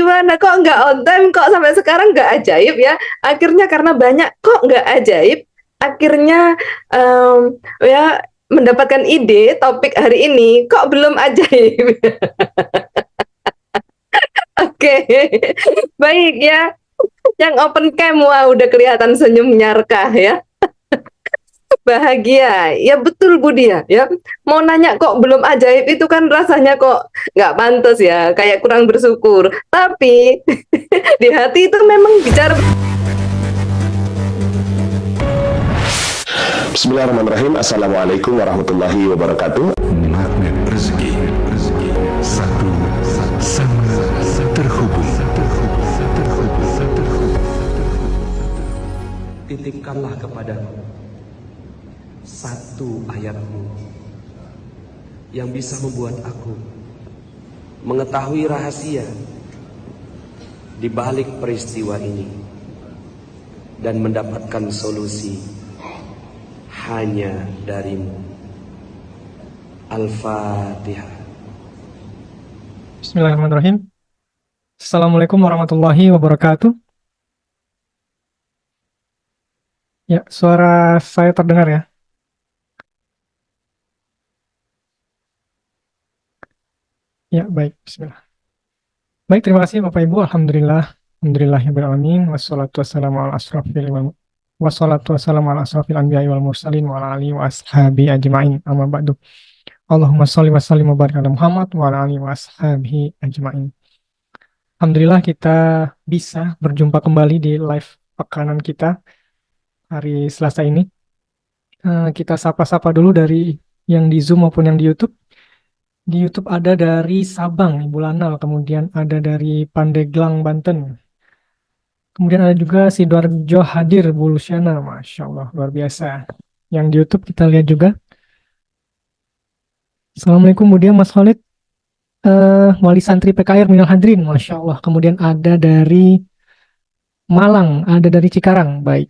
gimana kok nggak on time, kok sampai sekarang nggak ajaib ya? Akhirnya karena banyak kok nggak ajaib, akhirnya ya mendapatkan ide topik hari ini kok belum ajaib. Oke, baik ya. Yang open cam, wah udah kelihatan senyumnya Rkah ya. Bahagia, ya betul Budi ya. Ya, mau nanya kok belum ajaib itu kan rasanya kok nggak pantas ya, kayak kurang bersyukur. Tapi di hati itu memang bicara. Bismillahirrahmanirrahim. Assalamualaikum warahmatullahi wabarakatuh. Magnet rezeki, satu sama terhubung. Titipkanlah kepadaku satu ayatmu yang bisa membuat aku mengetahui rahasia di balik peristiwa ini dan mendapatkan solusi hanya darimu. Al-Fatihah. Bismillahirrahmanirrahim. Assalamualaikum warahmatullahi wabarakatuh. Ya, suara saya terdengar ya? Ya, baik. Bismillah. Baik, terima kasih Bapak Ibu. Alhamdulillah. Alhamdulillahirabbil alamin. Wassalatu wassalamu ala asrofil anbiya'i wal mursalin wa ala alihi wa ashabi ajma'in. Amma ba'du. Allahumma sholli wa sallim wa barik ala Muhammad wa ala alihi wa ashabihi ajma'in. Alhamdulillah kita bisa berjumpa kembali di live pekanan kita hari Selasa ini. Kita sapa-sapa dulu dari yang di Zoom maupun yang di YouTube. Di YouTube ada dari Sabang, Ibu Lanal, kemudian ada dari Pandeglang, Banten. Kemudian ada juga Sidoarjo hadir, Bu Luciana, Masya Allah, luar biasa. Yang di YouTube kita lihat juga. Assalamualaikum, kemudian Mas Khalid, Wali Santri PKR Minal Hadrin, Masya Allah. Kemudian ada dari Malang, ada dari Cikarang, baik.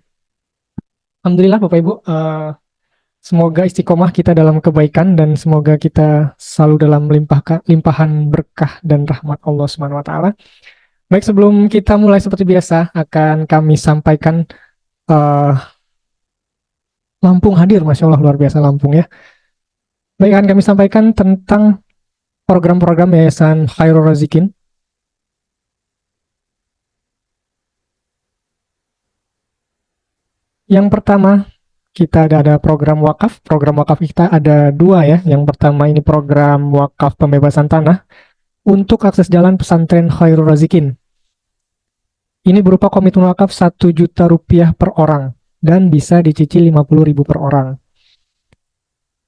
Alhamdulillah Bapak Ibu, semoga istiqomah kita dalam kebaikan dan semoga kita selalu dalam limpahan berkah dan rahmat Allah Subhanahu wa taala. Baik, sebelum kita mulai seperti biasa akan kami sampaikan Lampung hadir, Masya Allah luar biasa Lampung ya. Baik, akan kami sampaikan tentang program-program Yayasan Khairul Razikin. Yang pertama, kita ada program wakaf. Program wakaf kita ada dua ya. Yang pertama ini program wakaf pembebasan tanah untuk akses jalan pesantren Khairul Razikin. Ini berupa komitmen wakaf 1 juta rupiah per orang dan bisa dicicil 50.000 per orang.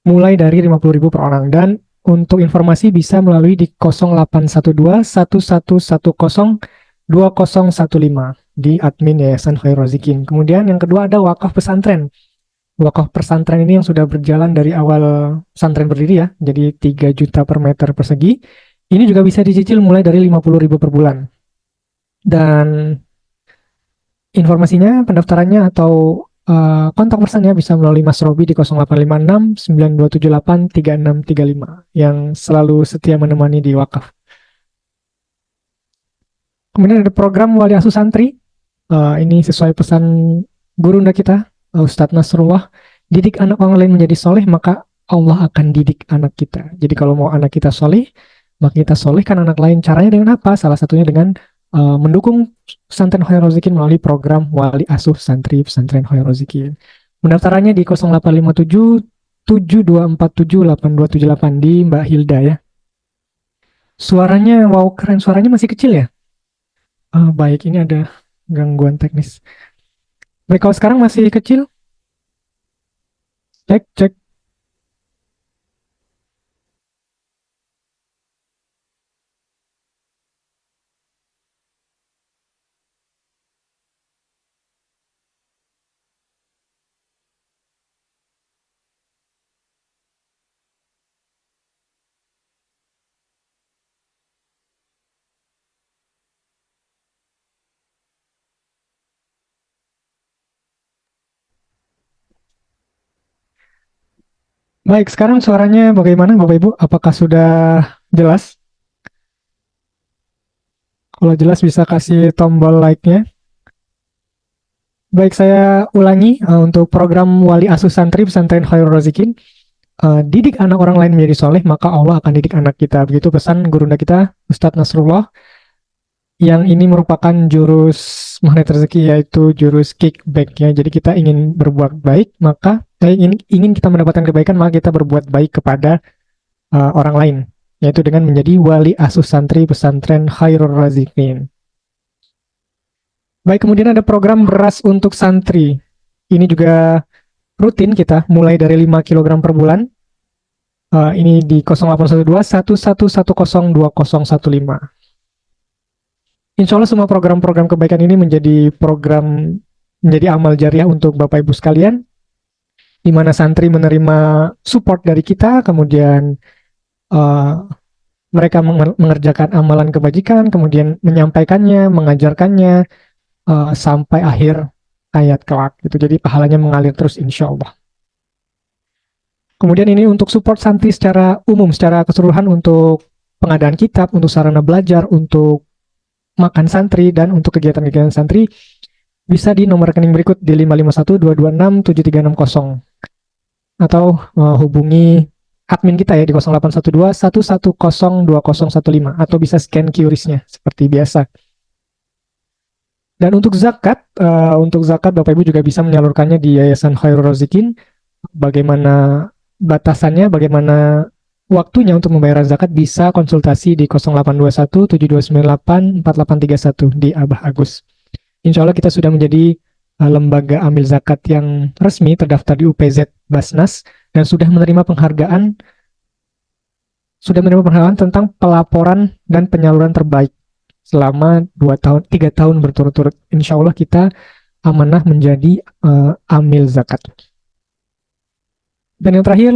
Mulai dari 50.000 per orang, dan untuk informasi bisa melalui di 0812 1110 2015 di admin Yayasan Khairul Razikin. Kemudian yang kedua ada wakaf pesantren. Wakaf pesantren ini yang sudah berjalan dari awal pesantren berdiri ya, jadi 3 juta per meter persegi. Ini juga bisa dicicil mulai dari 50.000 per bulan. Dan informasinya, pendaftarannya atau kontak personnya bisa melalui Mas Robi di 0856 9278 3635 yang selalu setia menemani di wakaf. Kemudian ada program Wali Asuh Santri. Ini sesuai pesan gurunda kita, Ustadz Nasrullah. Didik anak orang lain menjadi soleh, maka Allah akan didik anak kita. Jadi kalau mau anak kita soleh, maka kita solehkan anak lain. Caranya dengan apa? Salah satunya dengan mendukung pesantren Khairul Razikin melalui program Wali Asuh Santri Pesantren Khairul Razikin. Pendaftarannya di 0857 7247 8278 di Mbak Hilda ya. Suaranya, wow keren, suaranya masih kecil ya? Baik, ini ada gangguan teknis. Baik, kalau sekarang masih kecil? Cek, cek. Baik, sekarang suaranya bagaimana Bapak Ibu? Apakah sudah jelas? Kalau jelas bisa kasih tombol like-nya. Baik, saya ulangi untuk program Wali Asuh Santri Pesantren Khairul Razikin. Didik anak orang lain menjadi soleh, maka Allah akan didik anak kita. Begitu pesan gurunda kita, Ustadz Nasrullah. Yang ini merupakan jurus magnet rezeki, yaitu jurus kickback ya. Jadi kita ingin berbuat baik, maka ingin kita mendapatkan kebaikan, maka kita berbuat baik kepada orang lain, yaitu dengan menjadi wali asuh santri pesantren Khairul Razikin. Baik, kemudian ada program beras untuk santri. Ini juga rutin kita, mulai dari 5 kg per bulan. Ini di 0812 11102015. Insya Allah semua program-program kebaikan ini menjadi amal jariah untuk Bapak Ibu sekalian, di mana santri menerima support dari kita, kemudian mereka mengerjakan amalan kebajikan, kemudian menyampaikannya, mengajarkannya, sampai akhir hayat kelak. Gitu. Jadi pahalanya mengalir terus insya Allah. Kemudian ini untuk support santri secara umum, secara keseluruhan untuk pengadaan kitab, untuk sarana belajar, untuk makan santri, dan untuk kegiatan-kegiatan santri bisa di nomor rekening berikut di 551226730 atau hubungi admin kita ya di 0812 11102015 atau bisa scan QRIS-nya seperti biasa. Dan untuk zakat Bapak Ibu juga bisa menyalurkannya di Yayasan Khairul Razikin. Bagaimana batasannya, bagaimana waktunya untuk membayar zakat, bisa konsultasi di 0821 7298 4831 di Abah Agus. Insya Allah kita sudah menjadi lembaga amil zakat yang resmi terdaftar di UPZ Basnas dan sudah menerima penghargaan tentang pelaporan dan penyaluran terbaik selama 3 tahun berturut-turut. Insya Allah kita amanah menjadi amil zakat. Dan yang terakhir,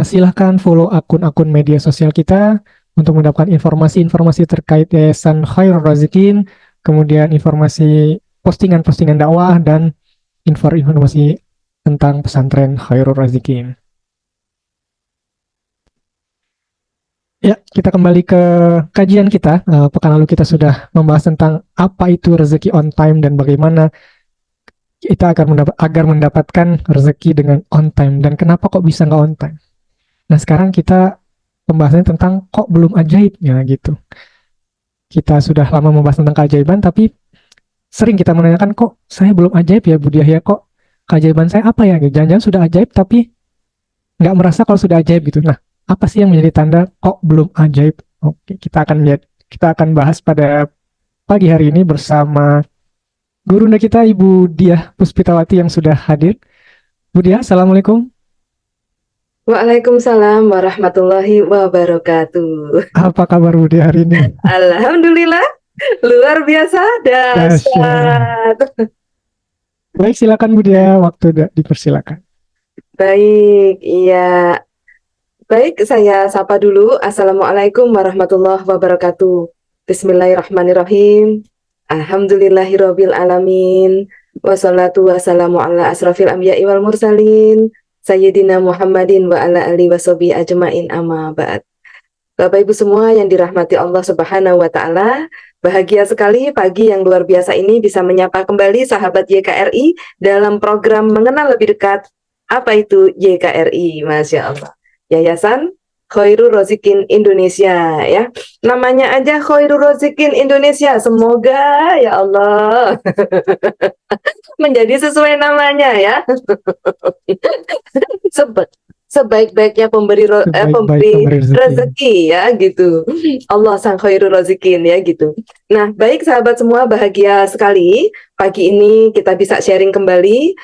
silahkan follow akun-akun media sosial kita untuk mendapatkan informasi-informasi terkait Yayasan Khairul Razikin, kemudian informasi postingan-postingan dakwah, dan informasi tentang pesantren Khairul Razikin. Ya, kita kembali ke kajian kita. Pekan lalu kita sudah membahas tentang apa itu rezeki on time dan bagaimana kita agar mendapatkan rezeki dengan on time, dan kenapa kok bisa nggak on time. Nah, sekarang kita pembahasannya tentang kok belum ajaibnya gitu. Kita sudah lama membahas tentang keajaiban, tapi sering kita menanyakan, kok saya belum ajaib ya Bu Diah, kok keajaiban saya apa ya? Jangan-jangan sudah ajaib tapi nggak merasa kalau sudah ajaib gitu. Nah, apa sih yang menjadi tanda kok belum ajaib? Oke, kita akan bahas pada pagi hari ini bersama gurunda kita Ibu Diah Puspitawati yang sudah hadir. Bu Diah, Assalamualaikum. Waalaikumsalam warahmatullahi wabarakatuh. Apa kabar Bu Diah hari ini? Alhamdulillah, luar biasa, dahsyat. Baik, silakan Bu Diah, waktu dipersilakan. Baik, iya. Baik, saya sapa dulu. Assalamualaikum warahmatullahi wabarakatuh. Bismillahirrahmanirrahim. Alhamdulillahirabbil alamin. Wassalatu wassalamu ala asrafil anbiya'i wal mursalin. Sayyidina Muhammadin wa ala alihi washabihi ajmain, amma ba'd. Bapak Ibu semua yang dirahmati Allah Subhanahu wa taala, bahagia sekali pagi yang luar biasa ini bisa menyapa kembali sahabat YKRI dalam program mengenal lebih dekat apa itu YKRI. Masya Allah. Yayasan Khairul Razikin Indonesia ya. Namanya aja Khairul Razikin Indonesia. Semoga ya Allah menjadi sesuai namanya ya. Sebaik-baiknya pemberi rezeki ya gitu. Allah sang Khairul Razikin ya gitu. Nah, baik sahabat semua, bahagia sekali pagi ini kita bisa sharing kembali,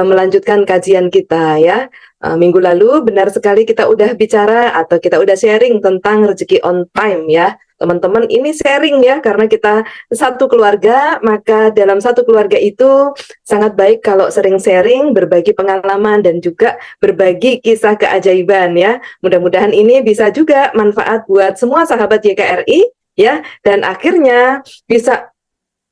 melanjutkan kajian kita ya. Minggu lalu benar sekali kita udah bicara atau kita udah sharing tentang rezeki on time ya. Teman-teman, ini sharing ya, karena kita satu keluarga, maka dalam satu keluarga itu sangat baik kalau sering sharing, berbagi pengalaman, dan juga berbagi kisah keajaiban ya. Mudah-mudahan ini bisa juga manfaat buat semua sahabat YKRI ya, dan akhirnya bisa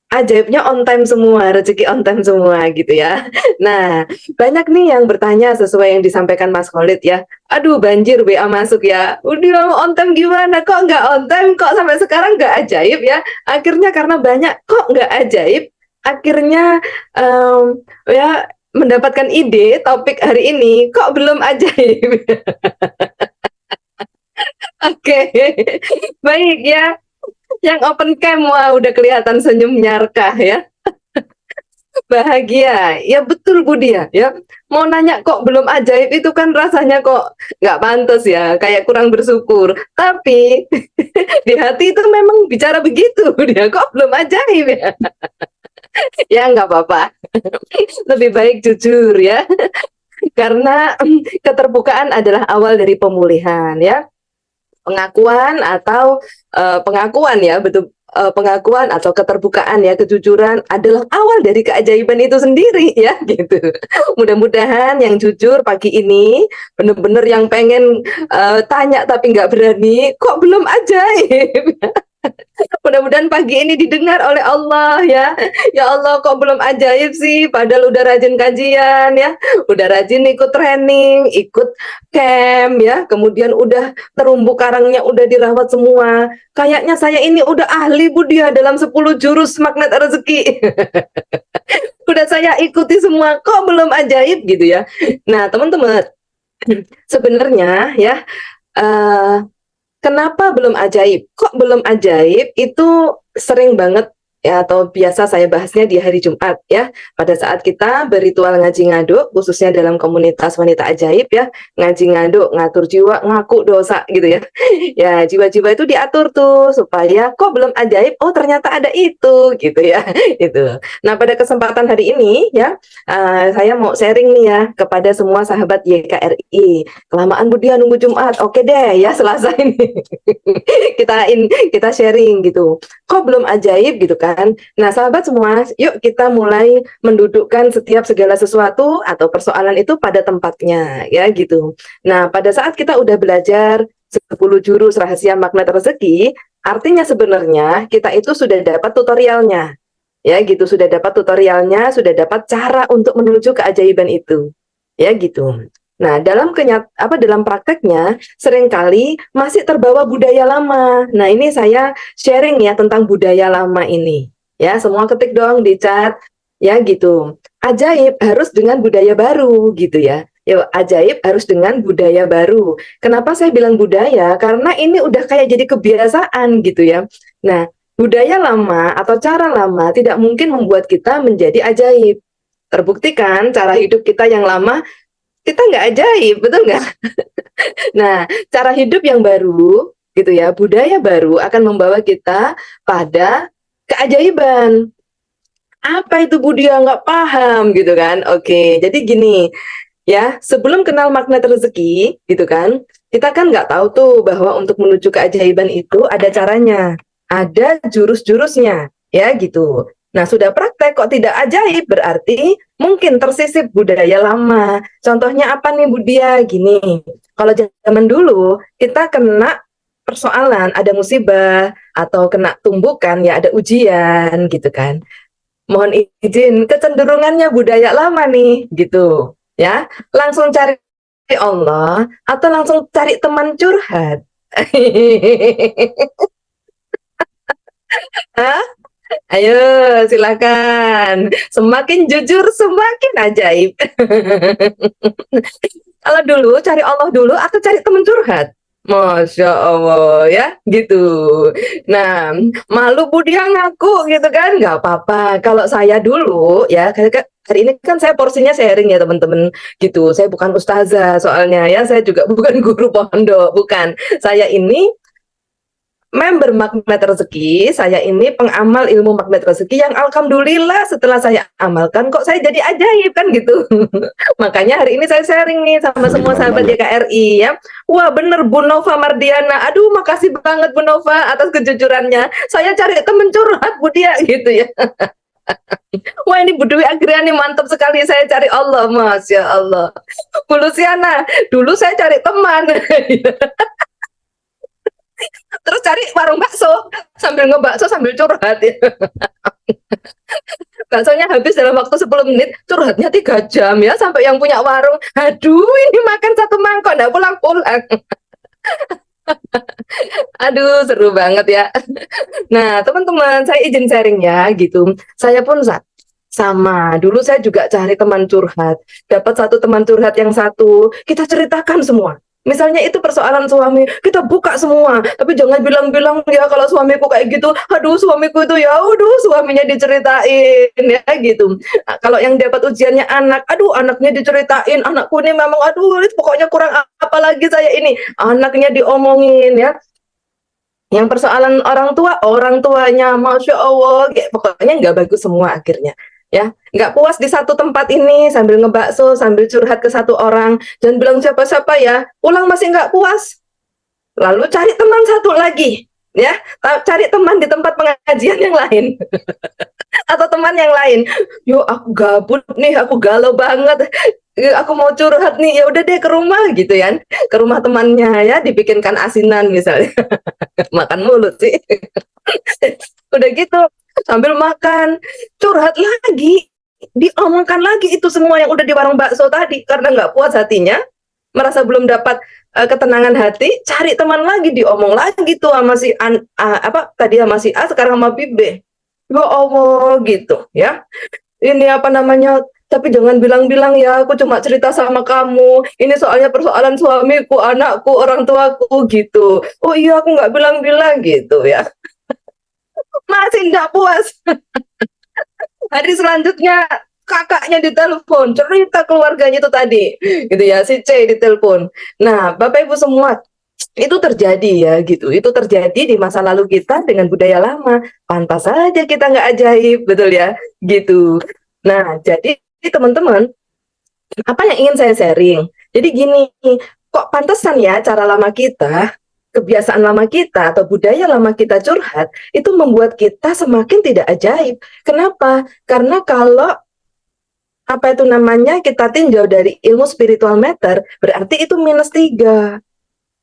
ajaibnya on time semua, rezeki on time semua gitu ya. Nah, banyak nih yang bertanya sesuai yang disampaikan Mas Khalid ya. Aduh, banjir WA masuk ya. Udah on time gimana? Kok nggak on time? Kok sampai sekarang nggak ajaib ya? Akhirnya karena banyak kok nggak ajaib. Akhirnya ya mendapatkan ide topik hari ini kok belum ajaib. Oke, baik ya. Yang open cam, wah udah kelihatan senyumnya Rkah ya. Bahagia, ya betul Budi ya. Mau nanya kok belum ajaib itu kan rasanya kok nggak pantas ya, kayak kurang bersyukur. Tapi di hati itu memang bicara begitu, dia kok belum ajaib ya. Ya nggak apa-apa, lebih baik jujur ya. Karena keterbukaan adalah awal dari pemulihan ya. Pengakuan atau pengakuan ya, betul, pengakuan atau keterbukaan ya, kejujuran adalah awal dari keajaiban itu sendiri ya gitu. Mudah-mudahan yang jujur pagi ini benar-benar yang pengen tanya tapi nggak berani, kok belum ajaib. Mudah-mudahan pagi ini didengar oleh Allah ya. Ya Allah, kok belum ajaib sih? Padahal udah rajin kajian ya, udah rajin ikut training, ikut camp ya, kemudian udah terumbu karangnya udah dirawat semua. Kayaknya saya ini udah ahli Budia dalam 10 jurus magnet rezeki. Udah saya ikuti semua, kok belum ajaib gitu ya. Nah, teman-teman, sebenarnya ya kenapa belum ajaib? Kok belum ajaib? Itu sering banget ya, atau biasa saya bahasnya di hari Jumat ya. Pada saat kita berritual ngaji ngaduk, khususnya dalam komunitas wanita ajaib ya, ngaji ngaduk, ngatur jiwa, ngaku dosa gitu ya. Ya, jiwa-jiwa itu diatur tuh supaya kok belum ajaib? Oh, ternyata ada itu gitu ya. Itu. Nah, pada kesempatan hari ini ya, saya mau sharing nih ya kepada semua sahabat YKRI. Kelamaan Budia nunggu Jumat. Oke deh ya, Selasa ini. kita sharing gitu. Kok belum ajaib gitu kan? Nah, sahabat semua, yuk kita mulai mendudukkan setiap segala sesuatu atau persoalan itu pada tempatnya ya gitu. Nah, pada saat kita udah belajar 10 jurus rahasia magnet rezeki, artinya sebenarnya kita itu sudah dapat tutorialnya. Ya gitu, sudah dapat tutorialnya, sudah dapat cara untuk menuju keajaiban itu. Ya gitu. Nah, dalam dalam prakteknya seringkali masih terbawa budaya lama. Nah, ini saya sharing ya tentang budaya lama ini. Ya, semua ketik dong di chat. Ya gitu. Ajaib harus dengan budaya baru gitu ya. Ya, ajaib harus dengan budaya baru. Kenapa saya bilang budaya? Karena ini udah kayak jadi kebiasaan gitu ya. Nah, budaya lama atau cara lama tidak mungkin membuat kita menjadi ajaib. Terbuktikan cara hidup kita yang lama kita nggak ajaib, betul nggak? Nah, cara hidup yang baru, gitu ya, budaya baru akan membawa kita pada keajaiban. Apa itu Budia nggak paham, gitu kan? Oke, jadi gini, ya, sebelum kenal magnet rezeki, gitu kan, kita kan nggak tahu tuh bahwa untuk menuju keajaiban itu ada caranya, ada jurus-jurusnya, ya gitu. Nah, sudah praktek kok tidak ajaib, berarti mungkin tersisip budaya lama. Contohnya apa nih Budia? Gini, kalau zaman dulu kita kena persoalan, ada musibah, atau kena tumbukan, ya ada ujian gitu kan. Mohon izin, kecenderungannya budaya lama nih, gitu. Ya, langsung cari Allah, atau langsung cari teman curhat. Hah? Ayo, silakan. Semakin jujur, semakin ajaib. Kalau dulu cari Allah dulu atau cari teman curhat? Masya Allah ya, gitu. Nah, malu Budia ngaku gitu kan? Nggak apa-apa. Kalau saya dulu ya, hari ini kan saya porsinya sharing ya teman-teman, gitu. Saya bukan ustazah soalnya ya, saya juga bukan guru pondok, bukan. Saya ini member magnet rezeki, saya ini pengamal ilmu magnet rezeki yang alhamdulillah setelah saya amalkan kok saya jadi ajaib kan gitu. Makanya hari ini saya sharing nih sama semua sahabat YKRI ya. Wah bener Bu Nova Mardiana, aduh makasih banget Bu Nova atas kejujurannya. Saya cari temen curhat Bu Dia gitu ya. Wah ini Bu Dwi Agriani mantap sekali, saya cari Allah, Masya Allah. Bu Luciana, dulu saya cari teman. Terus cari warung bakso sambil ngebakso sambil curhat. Baksonya habis dalam waktu 10 menit, curhatnya 3 jam ya, sampai yang punya warung, aduh ini makan satu mangkok nggak pulang-pulang. Aduh seru banget ya. Nah teman-teman, saya izin sharing ya gitu. Saya pun sama, dulu saya juga cari teman curhat. Dapat satu teman curhat yang satu, kita ceritakan semua. Misalnya itu persoalan suami, kita buka semua. Tapi jangan bilang-bilang ya kalau suamiku kayak gitu, aduh suamiku itu ya, aduh suaminya diceritain ya gitu. Nah, kalau yang dapat ujiannya anak, aduh anaknya diceritain, anakku ini memang aduh pokoknya kurang apa lagi saya ini, anaknya diomongin ya. Yang persoalan orang tuanya, masya Allah, kayak pokoknya nggak bagus semua akhirnya. Ya, nggak puas di satu tempat ini sambil ngebakso, sambil curhat ke satu orang, jangan bilang siapa-siapa ya. Pulang masih nggak puas, lalu cari teman satu lagi, ya, cari teman di tempat pengajian yang lain atau teman yang lain. Yuk, aku gabut nih, aku galau banget. Aku mau curhat nih, ya udah deh ke rumah gitu ya, ke rumah temannya ya, dibikinkan asinan misalnya. Makan mulut sih. Udah gitu sambil makan curhat lagi, diomongkan lagi itu semua yang udah di warung bakso tadi, karena nggak puas hatinya, merasa belum dapat ketenangan hati, cari teman lagi, diomong lagi tuh sama si apa tadi sama si A, sekarang sama Bibe. Ya Allah gitu ya. Ini apa namanya, tapi jangan bilang-bilang ya, aku cuma cerita sama kamu. Ini soalnya persoalan suamiku, anakku, orang tuaku gitu. Oh iya, aku nggak bilang-bilang gitu ya. Masih nggak puas. Hari selanjutnya kakaknya ditelepon, cerita keluarganya itu tadi, gitu ya, si C ditelepon. Nah, Bapak Ibu semua, itu terjadi ya gitu. Itu terjadi di masa lalu kita dengan budaya lama. Pantas saja kita nggak ajaib, betul ya, gitu. Nah, jadi teman-teman, apa yang ingin saya sharing? Jadi gini, kok pantesan ya cara lama kita, kebiasaan lama kita atau budaya lama kita curhat itu membuat kita semakin tidak ajaib. Kenapa? Karena kalau apa itu namanya kita tinjau dari ilmu spiritual meter, berarti itu -3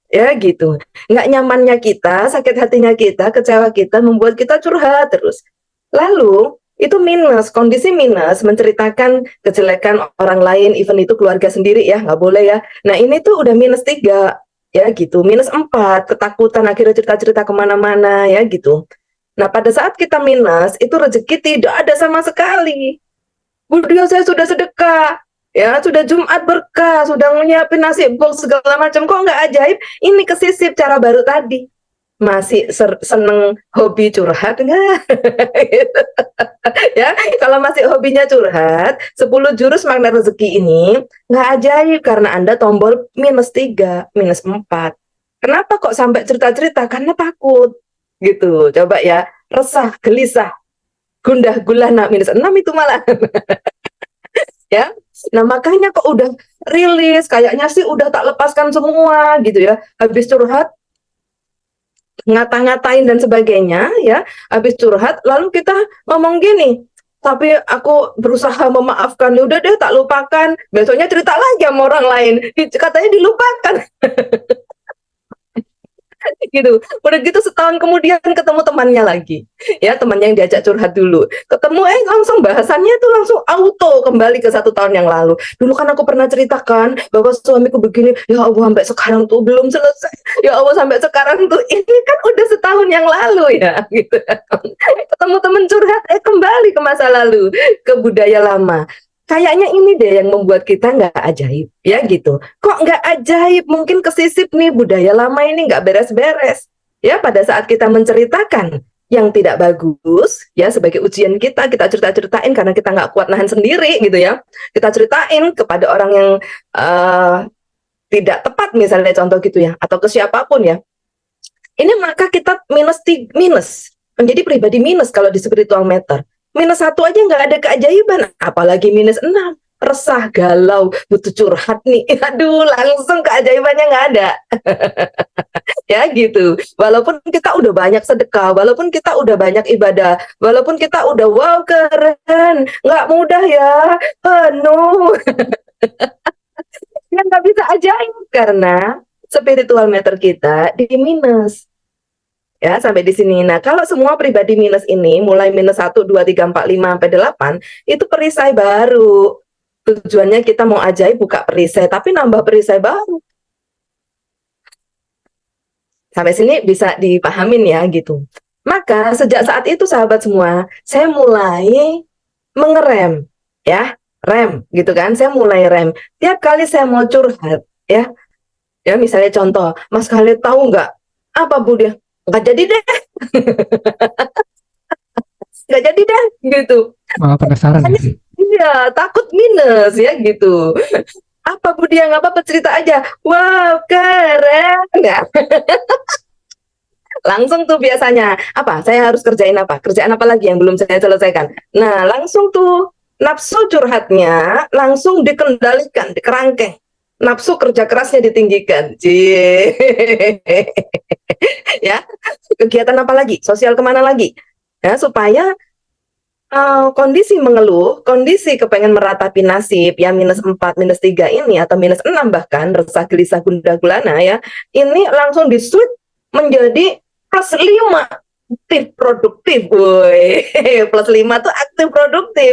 ya gitu. Nggak nyamannya kita, sakit hatinya kita, kecewa kita membuat kita curhat terus. Lalu itu minus, kondisi minus, menceritakan kejelekan orang lain, even itu keluarga sendiri ya, nggak boleh ya. Nah ini tuh udah -3 ya gitu, -4, ketakutan akhirnya cerita-cerita kemana-mana ya gitu. Nah pada saat kita minus, itu rezeki tidak ada sama sekali. Beliau saya sudah sedekah, ya sudah Jumat berkah, sudah nyiapin nasi box segala macam, kok nggak ajaib? Ini kesisip cara baru tadi. Masih seneng hobi curhat nggak? Gitu. Ya, kalau masih hobinya curhat, 10 jurus makna rezeki ini nggak ajaib karena Anda tombol -3, -4. Kenapa kok sampai cerita-cerita? Karena takut. Gitu. Coba ya, resah, gelisah, gundah gulana -6 itu malah. Ya. Nah, makanya kok udah rilis, kayaknya sih udah tak lepaskan semua gitu ya. Habis curhat ngata-ngatain dan sebagainya ya, habis curhat lalu kita ngomong gini, tapi aku berusaha memaafkan, ya udah deh tak lupakan, besoknya cerita lagi sama orang lain, katanya dilupakan. Gitu. Udah gitu setahun kemudian ketemu temannya lagi. Ya, temannya yang diajak curhat dulu. Ketemu langsung bahasannya tuh langsung auto kembali ke 1 tahun yang lalu. Dulu kan aku pernah ceritakan bahwa suamiku begini, ya Allah sampai sekarang tuh belum selesai. Ya Allah sampai sekarang tuh ini kan udah setahun yang lalu ya gitu. Ketemu teman curhat kembali ke masa lalu, ke budaya lama. Kayaknya ini deh yang membuat kita nggak ajaib, ya gitu. Kok nggak ajaib? Mungkin kesisip nih budaya lama ini nggak beres-beres. Ya pada saat kita menceritakan yang tidak bagus, ya sebagai ujian kita cerita-ceritain karena kita nggak kuat nahan sendiri gitu ya. Kita ceritain kepada orang yang tidak tepat misalnya contoh gitu ya, atau ke siapapun ya. Ini maka kita minus, menjadi pribadi minus kalau di spiritual meter. -1 aja nggak ada keajaiban, apalagi -6. Resah, galau, butuh curhat nih. Aduh, langsung keajaibannya nggak ada. Ya gitu. Walaupun kita udah banyak sedekah, walaupun kita udah banyak ibadah, walaupun kita udah wow keren, nggak mudah ya, penuh. Ya nggak bisa ajaib karena spiritual meter kita di minus. Ya, sampai di sini. Nah, kalau semua pribadi minus ini, mulai minus 1, 2, 3, 4, 5, sampai 8, itu perisai baru. Tujuannya kita mau ajaib buka perisai, tapi nambah perisai baru. Sampai sini bisa dipahamin ya, gitu. Maka, sejak saat itu sahabat semua, saya mulai mengerem, ya, rem, gitu kan. Saya mulai rem. Tiap kali saya mau curhat, ya misalnya contoh, Mas Khalid tahu nggak, apa Bu dia? Nggak jadi deh, nggak jadi deh, gitu. Malah penasaran ya. Iya, takut minus ya gitu. Apa Bu dia, nggak apa-apa, cerita aja. Wow, keren. Nah, langsung tuh biasanya, apa? Saya harus kerjain apa? Kerjaan apa lagi yang belum saya selesaikan? Nah, langsung tuh nafsu curhatnya langsung dikendalikan, dikerangkeng. Nafsu kerja kerasnya ditinggikan. Cie. Ya, kegiatan apa lagi? Sosial kemana lagi? Ya, supaya kondisi mengeluh, kondisi kepengen meratapi nasib ya minus 4, minus 3 ini atau minus 6 bahkan resah gelisah gundah gulana ya, ini langsung di-switch menjadi plus 5 aktif produktif. Woi, plus 5 tuh aktif produktif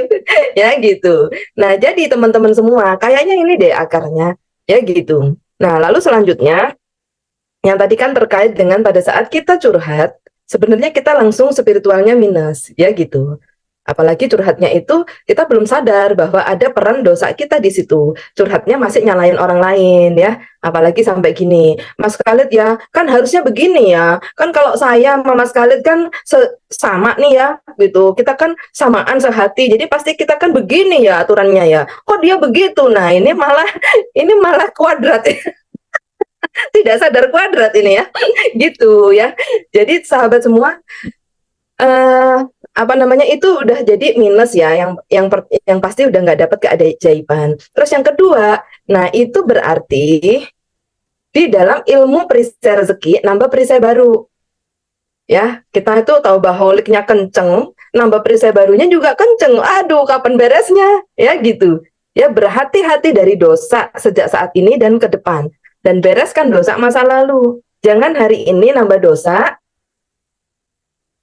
ya gitu. Nah, jadi teman-teman semua, kayaknya ini deh akarnya ya gitu. Nah, lalu selanjutnya yang tadi kan terkait dengan pada saat kita curhat, sebenarnya kita langsung spiritualnya minus ya gitu. Apalagi curhatnya itu kita belum sadar bahwa ada peran dosa kita di situ. Curhatnya masih nyalain orang lain ya. Apalagi sampai gini, Mas Khalid ya, kan harusnya begini ya. Kan kalau saya sama Mas Khalid kan sama nih ya gitu. Kita kan samaan sehati. Jadi pasti kita kan begini ya aturannya ya. Kok dia begitu? Nah, ini malah kuadrat. Tidak sadar kuadrat ini ya. Gitu ya. Jadi sahabat semua, apa namanya, itu udah jadi minus ya, yang pasti udah nggak dapat keajaiban. Terus yang kedua, nah itu berarti di dalam ilmu perisai rezeki nambah perisai baru ya. Kita itu tahu baholiknya kenceng, nambah perisai barunya juga kenceng. Aduh, kapan beresnya ya gitu ya. Berhati-hati dari dosa sejak saat ini dan ke depan, dan bereskan dosa masa lalu. Jangan hari ini nambah dosa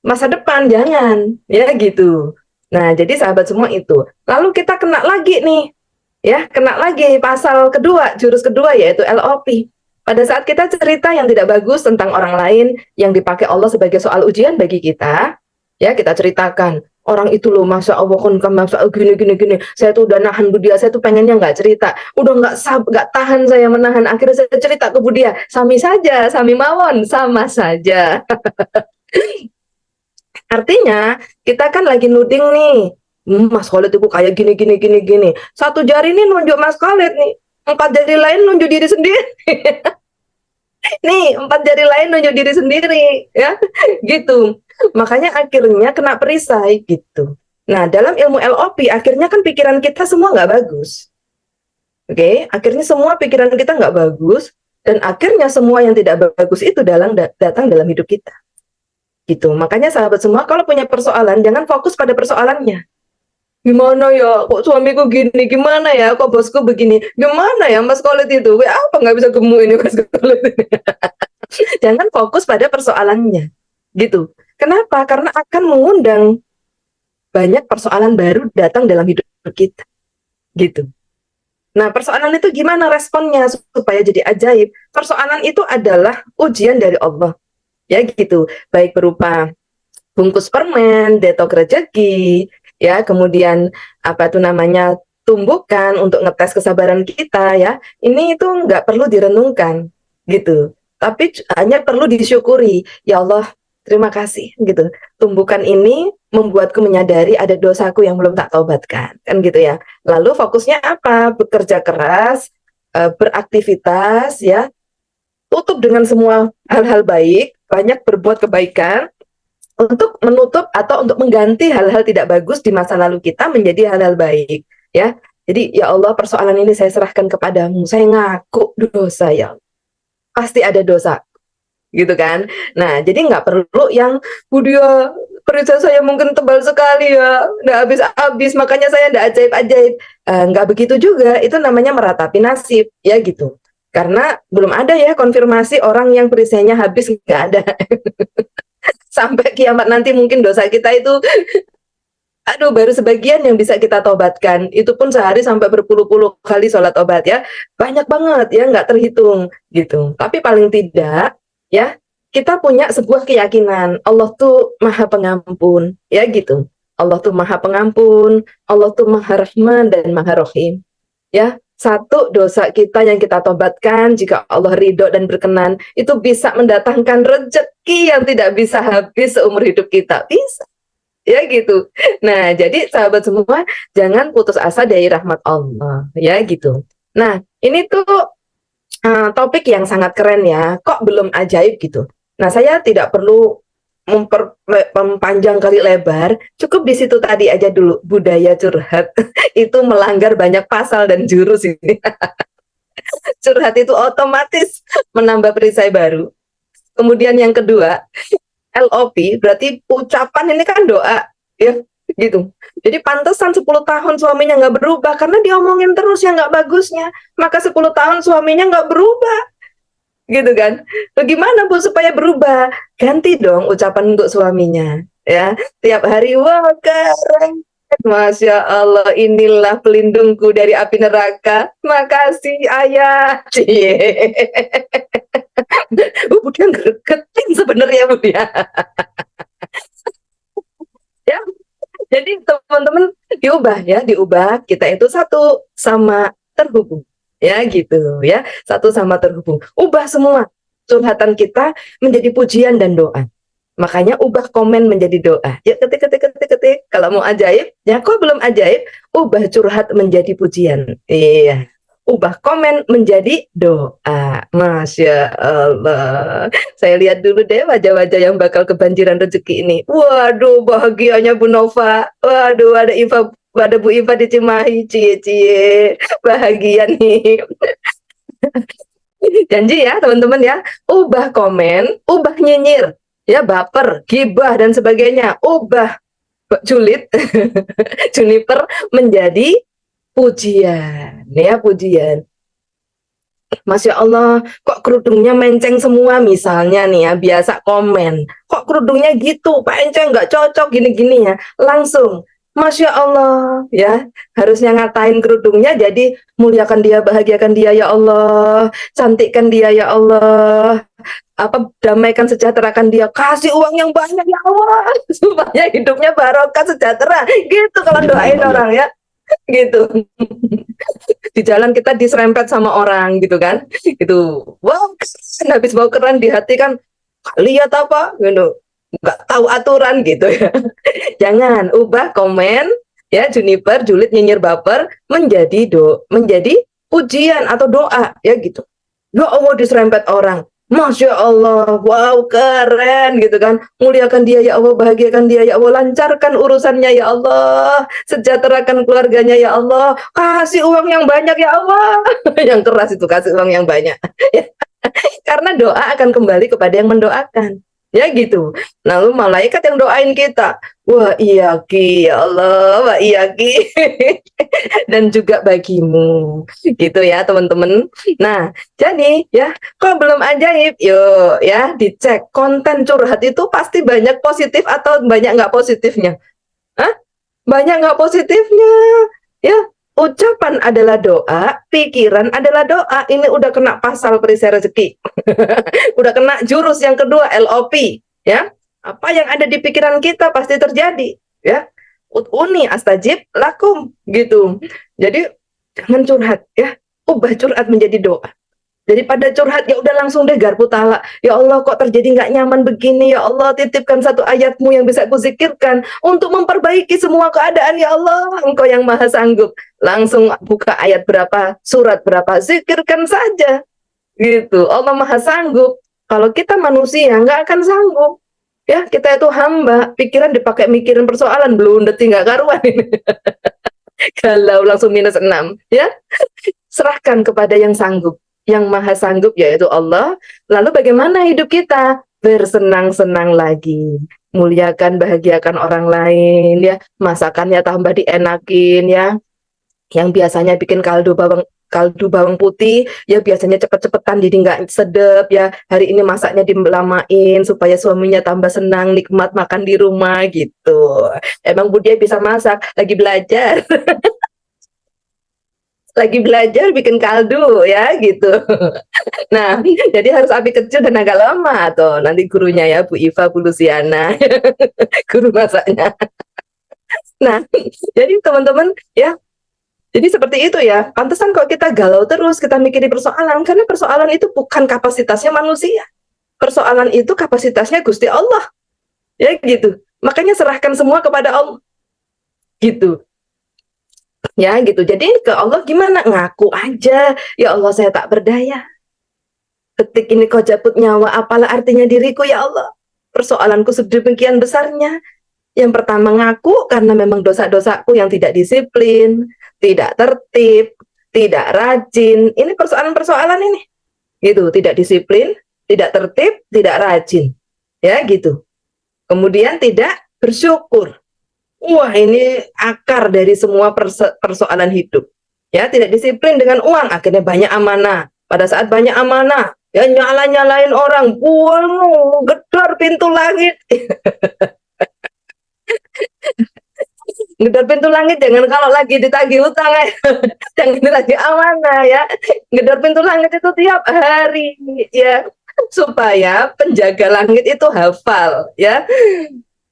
masa depan, jangan ya gitu. Nah, jadi sahabat semua itu. Lalu kita kena lagi nih, ya, kena lagi pasal kedua, jurus kedua yaitu LOP. Pada saat kita cerita yang tidak bagus tentang orang lain yang dipakai Allah sebagai soal ujian bagi kita, ya kita ceritakan, orang itu loh, masya Allah kan masya Allah gini. Saya tuh udah nahan Budia, saya tuh pengennya nggak cerita, udah nggak tahan saya menahan. Akhirnya saya cerita ke Budia, sami saja, sami mawon, sama saja. Artinya kita kan lagi nuding nih, Mas Khalid itu kayak gini. Satu jari ini nunjuk Mas Khalid nih, 4 jari lain nunjuk diri sendiri. Nih, 4 jari lain nunjuk diri sendiri, ya, gitu. Makanya akhirnya kena perisai gitu. Nah, dalam ilmu LOP akhirnya kan pikiran kita semua nggak bagus. Oke, akhirnya semua pikiran kita nggak bagus, dan akhirnya semua yang tidak bagus itu datang dalam hidup kita. Gitu. Makanya sahabat semua, kalau punya persoalan jangan fokus pada persoalannya. Gimana ya, kok suamiku gini, gimana ya, kok bosku begini, gimana ya Mas Khalid itu, apa nggak bisa gemuk ini Mas Khalid ini. Jangan fokus pada persoalannya, gitu. Kenapa? Karena akan mengundang banyak persoalan baru datang dalam hidup kita, gitu. Nah, persoalan itu gimana responnya supaya jadi ajaib? Persoalan itu adalah ujian dari Allah. Ya gitu, baik berupa bungkus permen, detok rezeki, ya, kemudian apa itu namanya, tumbukan untuk ngetes kesabaran kita ya. Ini itu nggak perlu direnungkan gitu, tapi hanya perlu disyukuri. Ya Allah, terima kasih gitu. Tumbukan ini membuatku menyadari ada dosaku yang belum tak taubatkan, kan gitu ya. Lalu fokusnya apa? Bekerja keras, beraktivitas ya, tutup dengan semua hal-hal baik, banyak berbuat kebaikan untuk menutup atau untuk mengganti hal-hal tidak bagus di masa lalu kita menjadi hal-hal baik ya. Jadi ya Allah, persoalan ini saya serahkan kepadamu, saya ngaku dosa ya, pasti ada dosa gitu kan. Nah, jadi nggak perlu yang Budia, perisai saya mungkin tebal sekali ya, nggak habis-habis makanya saya nggak ajaib-ajaib. Nggak begitu juga, itu namanya meratapi nasib ya gitu. Karena belum ada ya konfirmasi orang yang perisainya habis, nggak ada. sampai kiamat nanti mungkin dosa kita itu aduh baru sebagian yang bisa kita tobatkan. Itu pun sehari sampai berpuluh-puluh kali sholat tobat ya. Banyak banget ya, nggak terhitung gitu. Tapi paling tidak ya, kita punya sebuah keyakinan Allah tuh Maha Pengampun ya gitu. Allah tuh Maha Pengampun, Allah tuh Maha Rahman dan Maha Rahim. Ya, satu dosa kita yang kita tobatkan jika Allah ridho dan berkenan itu bisa mendatangkan rezeki yang tidak bisa habis seumur hidup kita. Bisa. Ya gitu. Nah, jadi sahabat semua jangan putus asa dari rahmat Allah, ya gitu. Nah, ini tuh topik yang sangat keren ya. Kok belum ajaib gitu. Nah, saya tidak perlu mempanjang kali lebar, cukup di situ tadi aja dulu, budaya curhat itu melanggar banyak pasal dan jurus ini. Curhat itu otomatis menambah perisai baru. Kemudian yang kedua, LOP berarti ucapan ini kan doa ya gitu. Jadi pantesan 10 tahun suaminya nggak berubah karena diomongin terus yang nggak bagusnya, maka 10 tahun suaminya nggak berubah gitu kan. Bagaimana Bu supaya berubah? Ganti dong ucapan untuk suaminya ya. Tiap hari wah keren, Masya Allah, inilah pelindungku dari api neraka. Makasih ayah. Cie. Bu dia gregetin sebenarnya Bu dia. Ya, jadi teman-teman diubah ya, diubah. Kita itu satu sama terhubung. Ya gitu ya, satu sama terhubung. Ubah semua curhatan kita menjadi pujian dan doa. Makanya ubah komen menjadi doa. Ya ketik. Kalau mau ajaib, ya kok belum ajaib, ubah curhat menjadi pujian. Iya. Ubah komen menjadi doa. Masya Allah. Saya lihat dulu deh wajah-wajah yang bakal kebanjiran rezeki ini. Waduh, bahagianya Bu Nova. Waduh, ada Bu Iva di Cimahi. Cie. Bahagia nih. Janji ya teman-teman ya. Ubah komen, ubah nyinyir. Ya baper, gibah dan sebagainya. Ubah julid, juniper menjadi pujian, ya pujian. Masya Allah, kok kerudungnya menceng semua misalnya nih ya, biasa komen. Kok kerudungnya gitu, Pak Enceng nggak cocok gini-gini ya. Langsung, Masya Allah, ya harusnya ngatain kerudungnya jadi muliakan dia, bahagiakan dia ya Allah, cantikkan dia ya Allah, damaikan sejahterakan dia, kasih uang yang banyak ya Allah supaya hidupnya barokah sejahtera gitu kalau doain orang ya gitu. Di jalan kita diserempet sama orang gitu kan, gitu wow habis bau keren di hati kan, lihat apa gitu, nggak tahu aturan gitu ya. Jangan ubah komen ya, juniper, julid, nyinyir, baper menjadi pujian atau doa ya gitu. Ya Allah diserempet orang, Masya Allah, wow keren gitu kan. Muliakan dia ya Allah, bahagiakan dia ya Allah, lancarkan urusannya ya Allah, sejahterakan keluarganya ya Allah, kasih uang yang banyak ya Allah. Yang keras itu kasih uang yang banyak. Karena doa akan kembali kepada yang mendoakan. Ya gitu. Lalu malaikat yang doain kita, wah iya Ki ya Allah, wah iya Ki. Dan juga bagimu gitu ya teman-teman. Nah jadi ya kok belum ajaib, yuk ya dicek konten curhat itu pasti banyak positif atau banyak nggak positifnya. Hah? Banyak nggak positifnya ya. Ucapan adalah doa, pikiran adalah doa. Ini udah kena pasal perisai rezeki. Udah kena jurus yang kedua, LOP ya. Apa yang ada di pikiran kita pasti terjadi ya. Ud'uni astajib lakum gitu. Jadi jangan curhat ya. Ubah curhat menjadi doa. Daripada curhat ya udah langsung deh garpu talak. Ya Allah kok terjadi nggak nyaman begini, ya Allah titipkan satu ayatmu yang bisa kuzikirkan untuk memperbaiki semua keadaan ya Allah, Engkau yang maha sanggup. Langsung buka ayat berapa, surat berapa, zikirkan saja gitu. Allah maha sanggup. Kalau kita manusia nggak akan sanggup ya, kita itu hamba, pikiran dipakai mikirin persoalan belum detik nggak karuan ini. Kalau langsung -6 ya. Serahkan kepada yang sanggup, yang maha sanggup yaitu Allah. Lalu bagaimana hidup kita? Bersenang-senang lagi, muliakan, bahagiakan orang lain ya, masakannya tambah dienakin ya. Yang biasanya bikin kaldu bawang kaldu bawang putih, ya biasanya cepet-cepetan jadi nggak sedep ya. Hari ini masaknya dilamain supaya suaminya tambah senang nikmat makan di rumah gitu. Emang Budia bisa masak, lagi belajar. Lagi belajar bikin kaldu ya gitu. Nah, jadi harus api kecil dan agak lama tuh. Nanti gurunya ya Bu Iva, Bu Luciana, guru masaknya. Nah, jadi teman-teman ya, jadi seperti itu ya. Pantesan kok kita galau terus, kita mikirin persoalan, karena persoalan itu bukan kapasitasnya manusia. Persoalan itu kapasitasnya Gusti Allah. Ya gitu. Makanya serahkan semua kepada Allah. Gitu. Ya gitu. Jadi ke Allah gimana? Ngaku aja. Ya Allah, saya tak berdaya. Detik ini kau cabut nyawa, apalah artinya diriku ya Allah. Persoalanku sedemikian besarnya. Yang pertama ngaku karena memang dosa-dosaku yang tidak disiplin, tidak tertib, tidak rajin. Ini persoalan-persoalan ini. Gitu, tidak disiplin, tidak tertib, tidak rajin. Ya gitu. Kemudian tidak bersyukur. Wah, ini akar dari semua persoalan hidup. Ya, tidak disiplin dengan uang, akhirnya banyak amanah. Pada saat banyak amanah, ya nyala-nyalain orang, buang, gedor pintu langit. Gedor pintu langit jangan kalau lagi ditagih utang ya. Jangan ditagih amanah ya. Gedor pintu langit itu tiap hari ya, supaya penjaga langit itu hafal ya.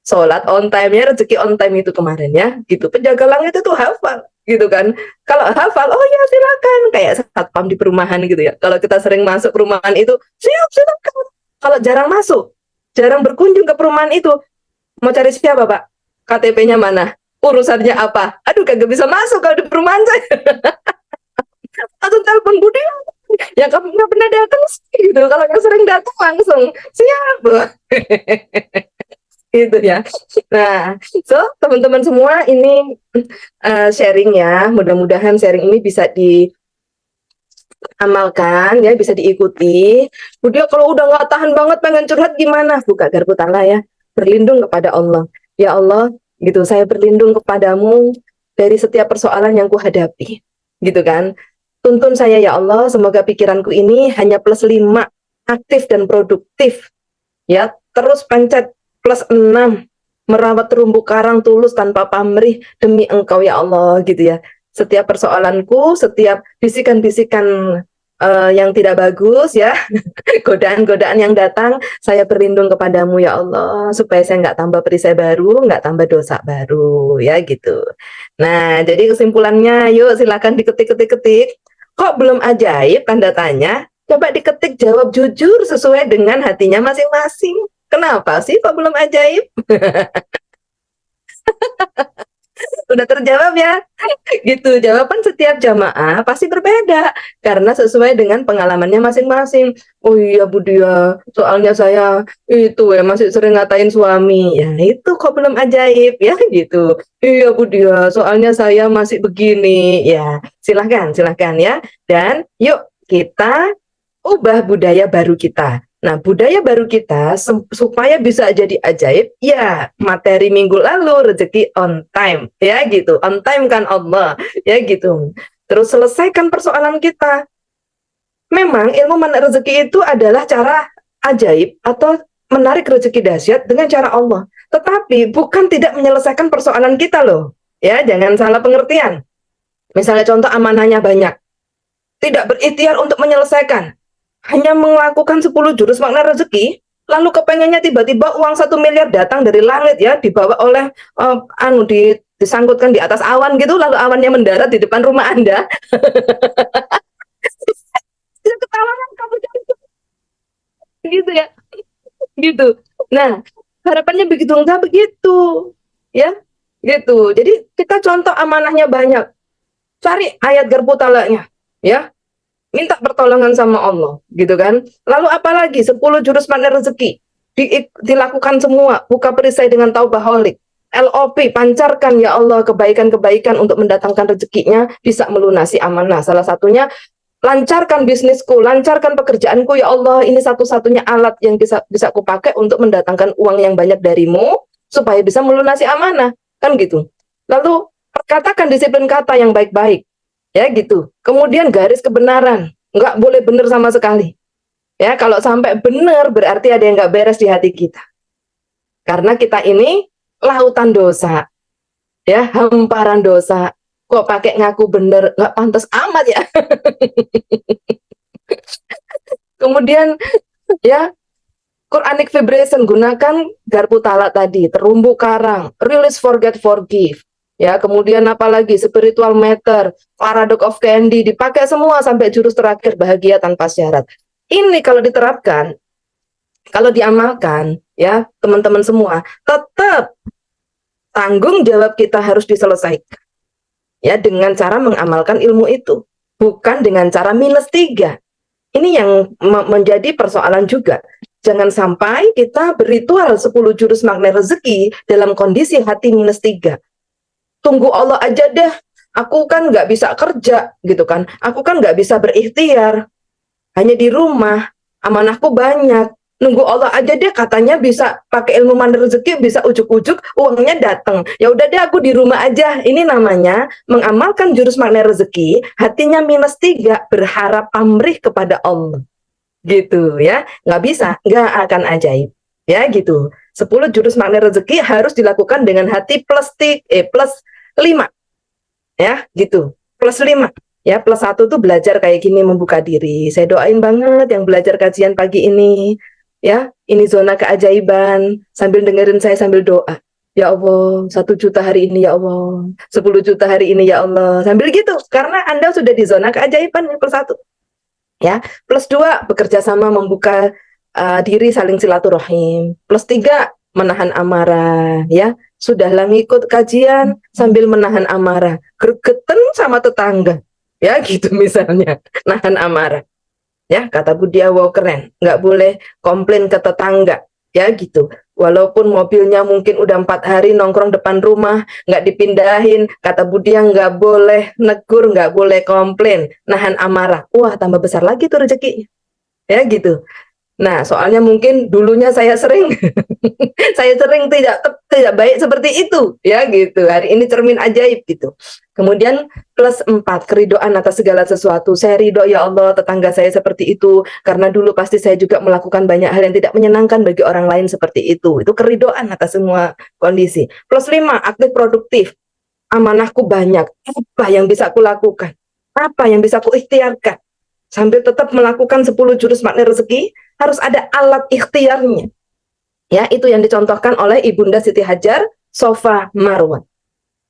Sholat on time-nya, rezeki on time itu kemarin ya, gitu. Penjaga langit itu hafal, gitu kan. Kalau hafal, oh ya silakan. Kayak satpam di perumahan gitu ya. Kalau kita sering masuk perumahan itu, siap silakan. Kalau jarang masuk, jarang berkunjung ke perumahan itu, mau cari siapa Pak? KTP-nya mana? Urusannya apa? Aduh, kagak bisa masuk kalau di perumahan saya. Atau telepon Budi, ya kamu nggak pernah datang sih, gitu. Kalau yang sering datang langsung, siap. Gitu ya. Nah, so teman-teman semua ini sharing ya. Mudah-mudahan sharing ini bisa diamalkan ya, bisa diikuti. Kemudian kalau udah nggak tahan banget pengen curhat gimana? Buka garpu tala ya. Berlindung kepada Allah. Ya Allah, gitu. Saya berlindung kepadamu dari setiap persoalan yang kuhadapi. Gitu kan. Tuntun saya ya Allah, semoga pikiranku ini hanya +5, aktif dan produktif. Ya, terus pencet +6, merawat terumbu karang tulus tanpa pamrih demi Engkau ya Allah, gitu ya. Setiap persoalanku, setiap bisikan-bisikan yang tidak bagus ya, godaan-godaan yang datang, saya berlindung kepadamu ya Allah, supaya saya nggak tambah perisai baru, nggak tambah dosa baru, ya gitu. Nah, jadi kesimpulannya, yuk silakan diketik-ketik-ketik. Kok belum ajaib? Tanda tanya. Coba diketik, jawab jujur sesuai dengan hatinya masing-masing. Kenapa sih kok belum ajaib? Udah terjawab ya? Gitu, jawaban setiap jamaah pasti berbeda karena sesuai dengan pengalamannya masing-masing. Oh iya Bu Dia, soalnya saya itu ya masih sering ngatain suami. Ya itu kok belum ajaib ya gitu. Iya Bu Dia, soalnya saya masih begini. Ya, silahkan ya. Dan yuk kita ubah budaya baru kita. Nah, budaya baru kita supaya bisa jadi ajaib, ya materi minggu lalu rezeki on time, ya gitu. On time kan Allah, ya gitu. Terus selesaikan persoalan kita. Memang ilmu menarik rezeki itu adalah cara ajaib atau menarik rezeki dahsyat dengan cara Allah. Tetapi bukan tidak menyelesaikan persoalan kita loh. Ya, jangan salah pengertian. Misalnya contoh amanahnya banyak. Tidak berikhtiar untuk menyelesaikan. Hanya melakukan 10 jurus makna rezeki, lalu kepengennya tiba-tiba uang 1 miliar datang dari langit ya, dibawa oleh disangkutkan di atas awan gitu, lalu awannya mendarat di depan rumah Anda. Ketawa kamu gitu ya. Gitu. Nah, harapannya begitu, enggak begitu. Ya. Gitu. Jadi kita contoh amanahnya banyak. Cari ayat garpu talaknya, ya. Minta pertolongan sama Allah, gitu kan. Lalu apalagi 10 jurus makna rezeki dilakukan semua, buka perisai dengan taubaholic. LOP, pancarkan ya Allah kebaikan-kebaikan untuk mendatangkan rezekinya, bisa melunasi amanah. Salah satunya lancarkan bisnisku, lancarkan pekerjaanku ya Allah. Ini satu-satunya alat yang bisa kupakai untuk mendatangkan uang yang banyak darimu supaya bisa melunasi amanah, kan gitu. Lalu katakan disiplin kata yang baik-baik. Ya gitu. Kemudian garis kebenaran, nggak boleh benar sama sekali. Ya, kalau sampai benar berarti ada yang nggak beres di hati kita. Karena kita ini lautan dosa, ya, hamparan dosa. Kok pakai ngaku bener, nggak pantas amat ya. Kemudian ya, Quranic vibration, gunakan garpu talak tadi, terumbu karang, release, forget, forgive. Ya, kemudian apalagi spiritual matter, paradox of candy, dipakai semua sampai jurus terakhir bahagia tanpa syarat. Ini kalau diterapkan, kalau diamalkan, ya teman-teman semua, tetap tanggung jawab kita harus diselesaikan. Ya, dengan cara mengamalkan ilmu itu, bukan dengan cara -3. Ini yang menjadi persoalan juga. Jangan sampai kita berritual 10 jurus magnet rezeki dalam kondisi hati -3. Tunggu Allah aja deh, aku kan nggak bisa kerja, gitu kan. Aku kan nggak bisa berikhtiar, hanya di rumah, amanahku banyak. Nunggu Allah aja deh, katanya bisa pakai ilmu magnet rezeki, bisa ujuk-ujuk uangnya datang. Ya udah deh, aku di rumah aja. Ini namanya mengamalkan jurus magnet rezeki, hatinya -3, berharap pamrih kepada Allah. Gitu ya, nggak bisa, nggak akan ajaib. Ya gitu. 10 jurus magnet rezeki harus dilakukan dengan hati +5. Ya gitu, +5. Ya, +1 tuh belajar kayak gini, membuka diri. Saya doain banget yang belajar kajian pagi ini. Ya, ini zona keajaiban. Sambil dengerin saya sambil doa. Ya Allah, 1 juta hari ini ya Allah. 10 juta hari ini ya Allah. Sambil gitu, karena Anda sudah di zona keajaiban yang +1. Ya, +2 bekerja sama, membuka diri, saling silaturahim. +3 menahan amarah. Ya, sudahlah ngikut kajian sambil menahan amarah. Gregeten sama tetangga. Ya gitu misalnya, nahan amarah. Ya, kata Budia, wow keren, nggak boleh komplain ke tetangga. Ya gitu, walaupun mobilnya mungkin udah 4 hari nongkrong depan rumah, nggak dipindahin, kata Budia nggak boleh negur, nggak boleh komplain, nahan amarah. Wah, tambah besar lagi tuh rezekinya. Ya gitu. Nah, soalnya mungkin dulunya saya sering saya sering tidak baik seperti itu, ya gitu. Hari ini cermin ajaib gitu. Kemudian +4, keridoan atas segala sesuatu. Saya ridho ya Allah, tetangga saya seperti itu, karena dulu pasti saya juga melakukan banyak hal yang tidak menyenangkan bagi orang lain seperti itu. Itu keridoan atas semua kondisi. +5, aktif produktif. Amanahku banyak. Apa yang bisa aku lakukan? Apa yang bisa aku ikhtiarkan? Sambil tetap melakukan 10 jurus magnet rezeki, harus ada alat ikhtiarnya. Ya, itu yang dicontohkan oleh Ibunda Siti Hajar, Sofa Marwah.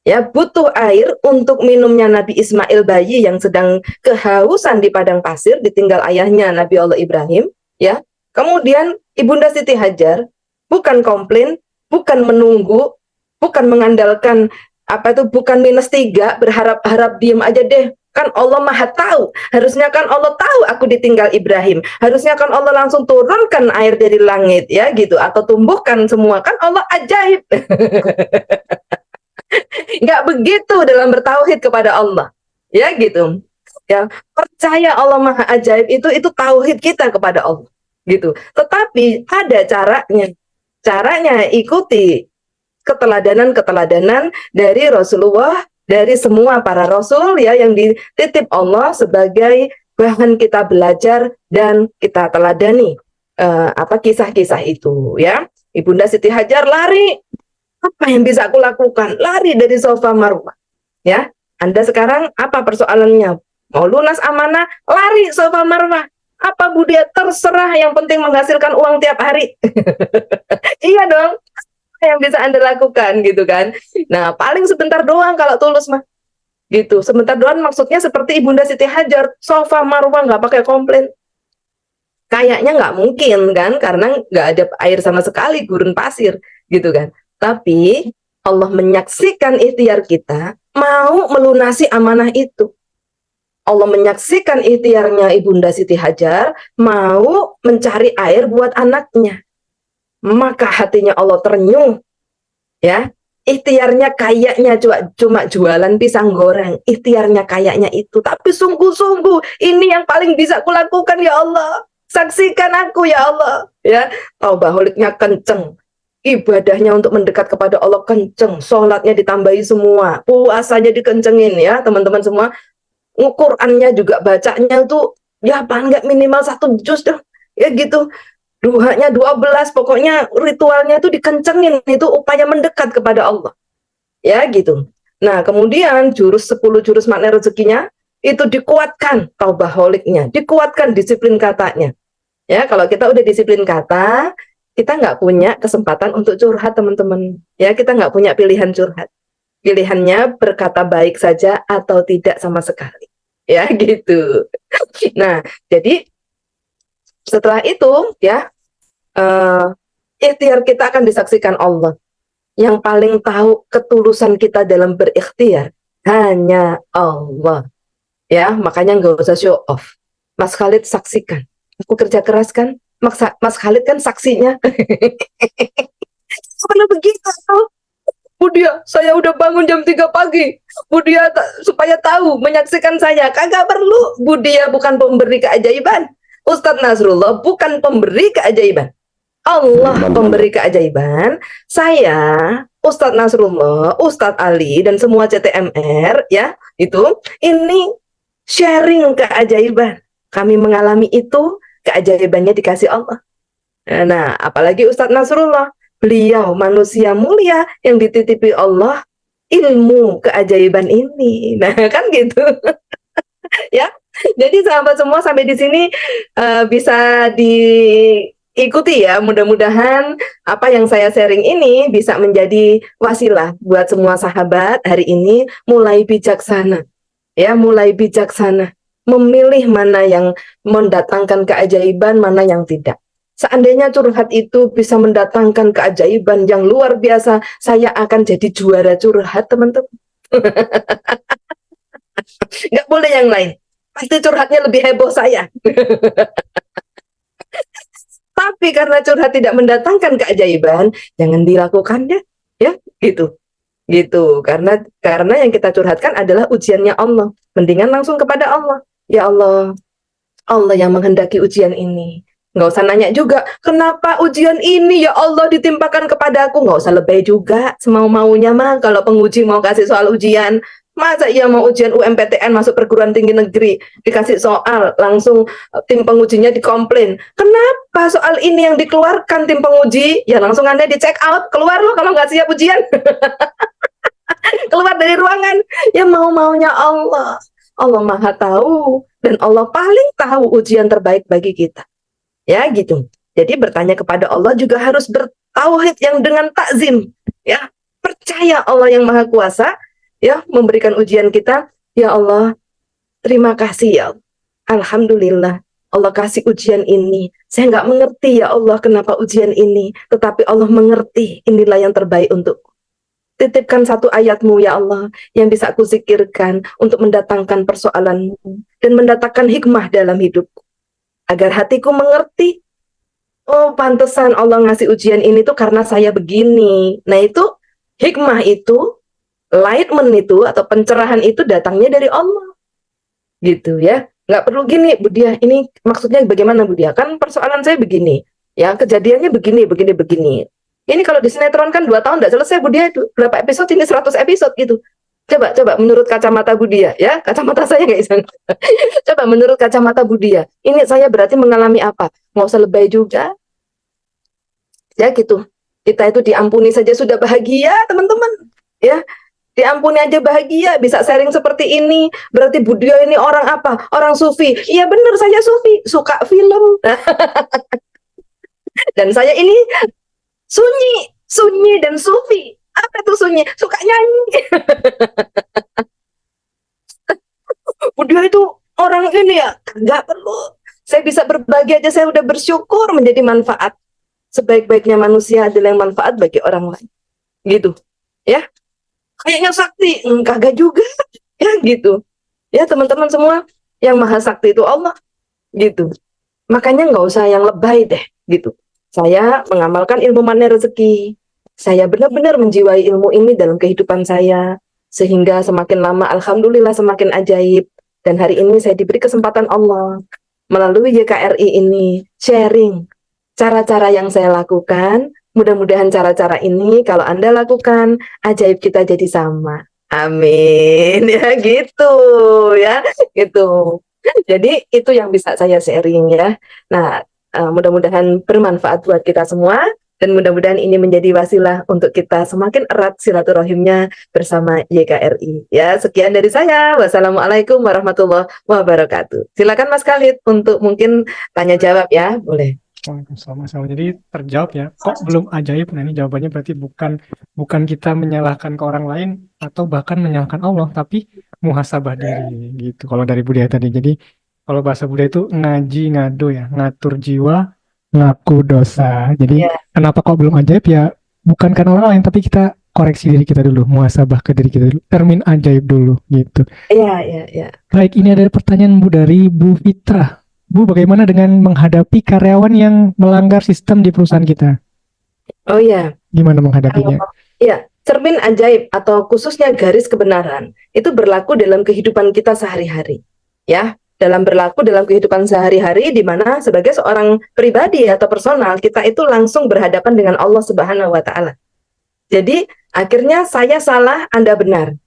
Ya, butuh air untuk minumnya Nabi Ismail, bayi yang sedang kehausan di padang pasir, ditinggal ayahnya Nabi Allah Ibrahim. Ya, kemudian Ibunda Siti Hajar bukan komplain, bukan menunggu, bukan mengandalkan bukan -3, berharap-harap diem aja deh. Kan Allah Maha tahu. Harusnya kan Allah tahu aku ditinggal Ibrahim. Harusnya kan Allah langsung turunkan air dari langit, ya gitu, atau tumbuhkan semua. Kan Allah ajaib. Nggak begitu dalam bertauhid kepada Allah. Ya gitu. Ya, percaya Allah Maha ajaib itu tauhid kita kepada Allah. Gitu. Tetapi ada caranya. Caranya ikuti keteladanan-keteladanan dari Rasulullah, dari semua para rasul ya, yang dititip Allah sebagai bahan kita belajar dan kita teladani kisah-kisah itu ya. Ibunda Siti Hajar lari, apa yang bisa aku lakukan? Lari dari Sofa Marwah. Ya, Anda sekarang apa persoalannya? Mau lunas amanah, lari Sofa Marwah. Apa Budia? Terserah, yang penting menghasilkan uang tiap hari. Iya dong. Yang bisa Anda lakukan gitu kan. Nah, paling sebentar doang kalau tulus mah. Gitu. Sebentar doang maksudnya seperti Ibunda Siti Hajar, Sofa Marwah, nggak pakai komplain. Kayaknya nggak mungkin kan, karena nggak ada air sama sekali, gurun pasir gitu kan. Tapi Allah menyaksikan ikhtiar kita, mau melunasi amanah itu. Allah menyaksikan ikhtiarnya Ibunda Siti Hajar, mau mencari air buat anaknya. Maka hatinya Allah terenyuh. Ya, ikhtiarnya kayaknya cuma jualan pisang goreng. Ikhtiarnya kayaknya itu, tapi sungguh-sungguh ini yang paling bisa kulakukan ya Allah. Saksikan aku ya Allah. Ya, taubaholiknya kenceng. Ibadahnya untuk mendekat kepada Allah kenceng. Sholatnya ditambahi semua. Puasanya dikencengin ya, teman-teman semua. Qurannya juga bacanya tuh ya paling nggak minimal 1 juz dong, ya gitu. Duhanya 12, pokoknya ritualnya itu dikencengin, itu upaya mendekat kepada Allah. Ya gitu. Nah, kemudian 10 jurus makna rezekinya itu dikuatkan taubaholiknya, dikuatkan disiplin katanya. Ya, kalau kita udah disiplin kata, kita nggak punya kesempatan untuk curhat, teman-teman. Ya, kita nggak punya pilihan curhat. Pilihannya berkata baik saja atau tidak sama sekali. Ya, gitu. Nah, jadi setelah itu ya ikhtiar kita akan disaksikan Allah. Yang paling tahu ketulusan kita dalam berikhtiar hanya Allah. Ya, makanya nggak usah show off. Mas Khalid saksikan. Aku kerja keras kan? Mas Khalid kan saksinya. Karena begitu. Budia, saya udah bangun jam 3 pagi. Budia supaya tahu, menyaksikan saya. Kagak perlu. Budia bukan pemberi keajaiban. Ustadz Nasrullah bukan pemberi keajaiban. Allah pemberi keajaiban. Saya, Ustadz Nasrullah, Ustadz Ali, dan semua CTMR, ya, ini sharing keajaiban. Kami mengalami itu, keajaibannya dikasih Allah. Nah, apalagi Ustadz Nasrullah, beliau manusia mulia yang dititipi Allah ilmu keajaiban ini. Nah, kan gitu. Ya, jadi sahabat semua sampai di sini bisa diikuti ya. Mudah-mudahan apa yang saya sharing ini bisa menjadi wasilah buat semua sahabat hari ini mulai bijaksana. Ya, mulai bijaksana. Memilih mana yang mendatangkan keajaiban, mana yang tidak. Seandainya curhat itu bisa mendatangkan keajaiban yang luar biasa, saya akan jadi juara curhat, teman-teman. Nggak boleh yang lain. Pasti curhatnya lebih heboh saya. Tapi karena curhat tidak mendatangkan keajaiban, jangan dilakukannya, ya, gitu. Gitu. Karena yang kita curhatkan adalah ujiannya Allah. Mendingan langsung kepada Allah. Ya Allah, Allah yang menghendaki ujian ini. Nggak usah nanya juga, kenapa ujian ini ya Allah ditimpakan kepadaku? Nggak usah lebay juga, semau-maunya mah. Kalau penguji mau kasih soal ujian, masa ia mau ujian UMPTN masuk perguruan tinggi negeri, dikasih soal, langsung tim pengujinya dikomplain. Kenapa soal ini yang dikeluarkan tim penguji? Ya langsung Anda di check out, keluar loh kalau nggak siap ujian. Keluar dari ruangan. Ya mau-maunya Allah. Allah Maha tahu dan Allah paling tahu ujian terbaik bagi kita. Ya gitu. Jadi bertanya kepada Allah juga harus bertauhid yang dengan takzim. Ya, percaya Allah yang Maha Kuasa ya memberikan ujian kita. Ya Allah, terima kasih ya Allah. Alhamdulillah Allah kasih ujian ini. Saya nggak mengerti ya Allah kenapa ujian ini, tetapi Allah mengerti, inilah yang terbaik untukku. Titipkan satu ayat-Mu ya Allah yang bisa aku zikirkan untuk mendatangkan persoalanmu dan mendatangkan hikmah dalam hidupku. Agar hatiku mengerti, oh pantesan Allah ngasih ujian ini tuh karena saya begini. Nah itu, hikmah itu, enlightenment itu atau pencerahan itu datangnya dari Allah. Gitu ya. Nggak perlu gini, Budia, ini maksudnya bagaimana Budia? Kan persoalan saya begini. Ya, kejadiannya begini. Ini kalau di sinetron kan 2 tahun nggak selesai, Budia itu berapa episode, ini 100 episode gitu. Coba menurut kacamata Budia ya, kacamata saya nggak bisa. Coba menurut kacamata Budia, ini saya berarti mengalami apa? Nggak usah lebay juga. Ya gitu. Kita itu diampuni saja sudah bahagia, teman-teman. Ya, diampuni aja bahagia, bisa sharing seperti ini. Berarti Budia ini orang apa? Orang sufi. Iya benar, saya sufi, suka film. Dan saya ini sunyi dan sufi. Apa itu sunyi? Suka nyanyi. Budia itu orang ini ya, nggak perlu. Saya bisa berbagi aja, saya udah bersyukur menjadi manfaat. Sebaik-baiknya manusia adalah yang manfaat bagi orang lain. Gitu. Ya. Kayaknya sakti, kagak juga. Ya gitu. Ya teman-teman semua, yang maha sakti itu Allah. Gitu. Makanya nggak usah yang lebay deh. Gitu. Saya mengamalkan ilmu mana rezeki. Saya benar-benar menjiwai ilmu ini dalam kehidupan saya. Sehingga semakin lama, alhamdulillah semakin ajaib. Dan hari ini saya diberi kesempatan Allah. Melalui YKRI ini, sharing cara-cara yang saya lakukan. Mudah-mudahan cara-cara ini kalau Anda lakukan, ajaib kita jadi sama. Amin. Ya gitu ya, gitu. Jadi itu yang bisa saya sharing ya. Nah, mudah-mudahan bermanfaat buat kita semua dan mudah-mudahan ini menjadi wasilah untuk kita semakin erat silaturahimnya bersama YKRI. Ya, sekian dari saya. Wassalamualaikum warahmatullahi wabarakatuh. Silakan Mas Khalid untuk mungkin tanya jawab ya, boleh. Waalaikumsalam. Mas Awi. Jadi terjawab ya. Kok belum ajaib? Nah ini jawabannya berarti bukan kita menyalahkan ke orang lain atau bahkan menyalahkan Allah, tapi muhasabah diri gitu. Kalau dari budaya tadi. Jadi kalau bahasa budaya itu ngaji ngado ya, ngatur jiwa, ngaku dosa. Jadi Ya, kenapa kok belum ajaib ya? Bukan karena orang lain, tapi kita koreksi diri kita dulu, muhasabah ke diri kita dulu, termin ajaib dulu gitu. ya, ya, ya. Baik, ini ada pertanyaan Bu dari Bu Fitra. Bu, bagaimana dengan menghadapi karyawan yang melanggar sistem di perusahaan kita? Oh ya. Gimana menghadapinya? Ya, cermin ajaib atau khususnya garis kebenaran itu berlaku dalam kehidupan kita sehari-hari. Ya, berlaku dalam kehidupan sehari-hari di mana sebagai seorang pribadi atau personal kita itu langsung berhadapan dengan Allah Subhanahu wa taala. Jadi, akhirnya saya salah, Anda benar.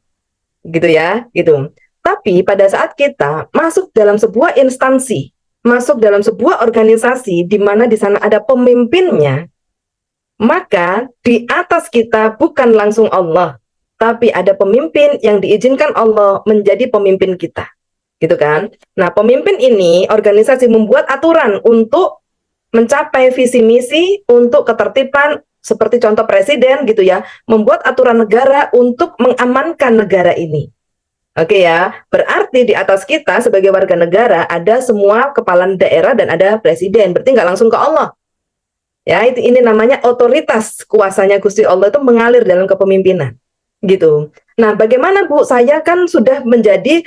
Gitu ya, gitu. Tapi pada saat kita masuk dalam sebuah instansi, masuk dalam sebuah organisasi di mana di sana ada pemimpinnya, maka di atas kita bukan langsung Allah, tapi ada pemimpin yang diizinkan Allah menjadi pemimpin kita. Gitu kan? Nah, pemimpin ini organisasi membuat aturan untuk mencapai visi misi untuk ketertiban seperti contoh presiden gitu ya, membuat aturan negara untuk mengamankan negara ini. Oke ya, berarti di atas kita sebagai warga negara ada semua kepala daerah dan ada presiden, berarti nggak langsung ke Allah. Ya, ini namanya otoritas kuasanya Gusti Allah itu mengalir dalam kepemimpinan. Gitu. Nah, bagaimana Bu? Saya kan sudah menjadi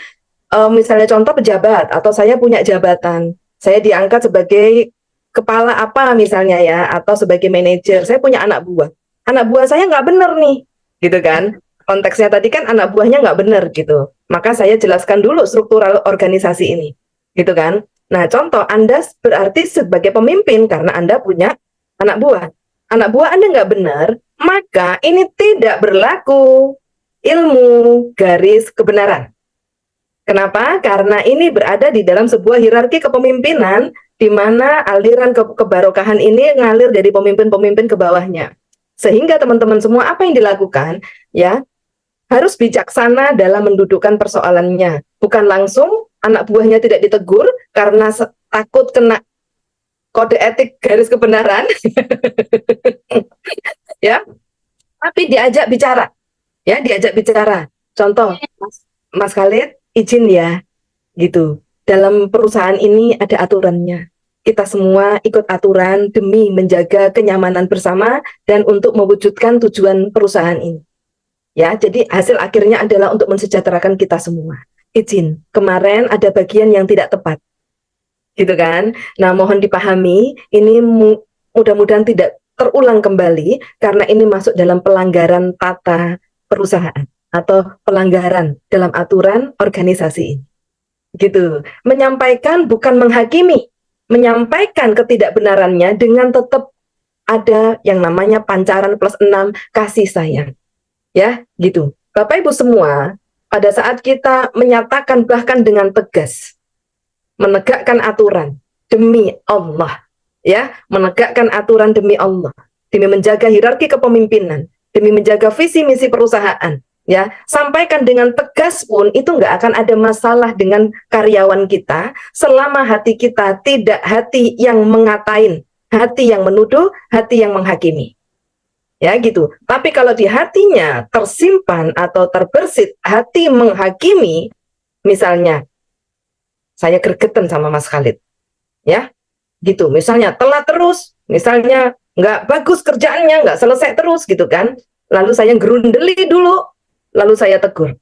misalnya contoh pejabat atau saya punya jabatan. Saya diangkat sebagai kepala apa misalnya ya atau sebagai manajer. Saya punya anak buah. Anak buah saya nggak benar nih. Gitu kan? Konteksnya tadi kan anak buahnya nggak benar gitu. Maka saya jelaskan dulu struktural organisasi ini. Gitu kan? Nah, contoh Anda berarti sebagai pemimpin karena Anda punya anak buah. Anak buah Anda nggak benar, maka ini tidak berlaku ilmu garis kebenaran. Kenapa? Karena ini berada di dalam sebuah hierarki kepemimpinan di mana aliran kebarokahan ini ngalir dari pemimpin-pemimpin ke bawahnya. Sehingga teman-teman semua apa yang dilakukan ya harus bijaksana dalam mendudukkan persoalannya. Bukan langsung anak buahnya tidak ditegur karena takut kena kode etik garis kebenaran. Ya, tapi diajak bicara. Ya, diajak bicara. Contoh, Mas Khalid, izin ya, gitu. Dalam perusahaan ini ada aturannya. Kita semua ikut aturan demi menjaga kenyamanan bersama dan untuk mewujudkan tujuan perusahaan ini. Ya, jadi hasil akhirnya adalah untuk mensejahterakan kita semua. Izin, kemarin ada bagian yang tidak tepat. Gitu kan? Nah, mohon dipahami, ini mudah-mudahan tidak terulang kembali karena ini masuk dalam pelanggaran tata perusahaan atau pelanggaran dalam aturan organisasi ini. Gitu. Menyampaikan bukan menghakimi, menyampaikan ketidakbenarannya dengan tetap ada yang namanya pancaran plus 6 kasih sayang. Ya, gitu. Bapak Ibu semua, pada saat kita menyatakan bahkan dengan tegas, menegakkan aturan demi Allah, ya, menegakkan aturan demi Allah, demi menjaga hierarki kepemimpinan, demi menjaga visi misi perusahaan, ya, sampaikan dengan tegas pun itu nggak akan ada masalah dengan karyawan kita selama hati kita tidak hati yang mengatain, hati yang menuduh, hati yang menghakimi. Ya gitu. Tapi kalau di hatinya tersimpan atau terbersit hati menghakimi, misalnya saya gregetan sama Mas Khalid, ya gitu. Misalnya telat terus, misalnya nggak bagus kerjaannya, nggak selesai terus gitu kan. Lalu saya gerundeli dulu, lalu saya tegur.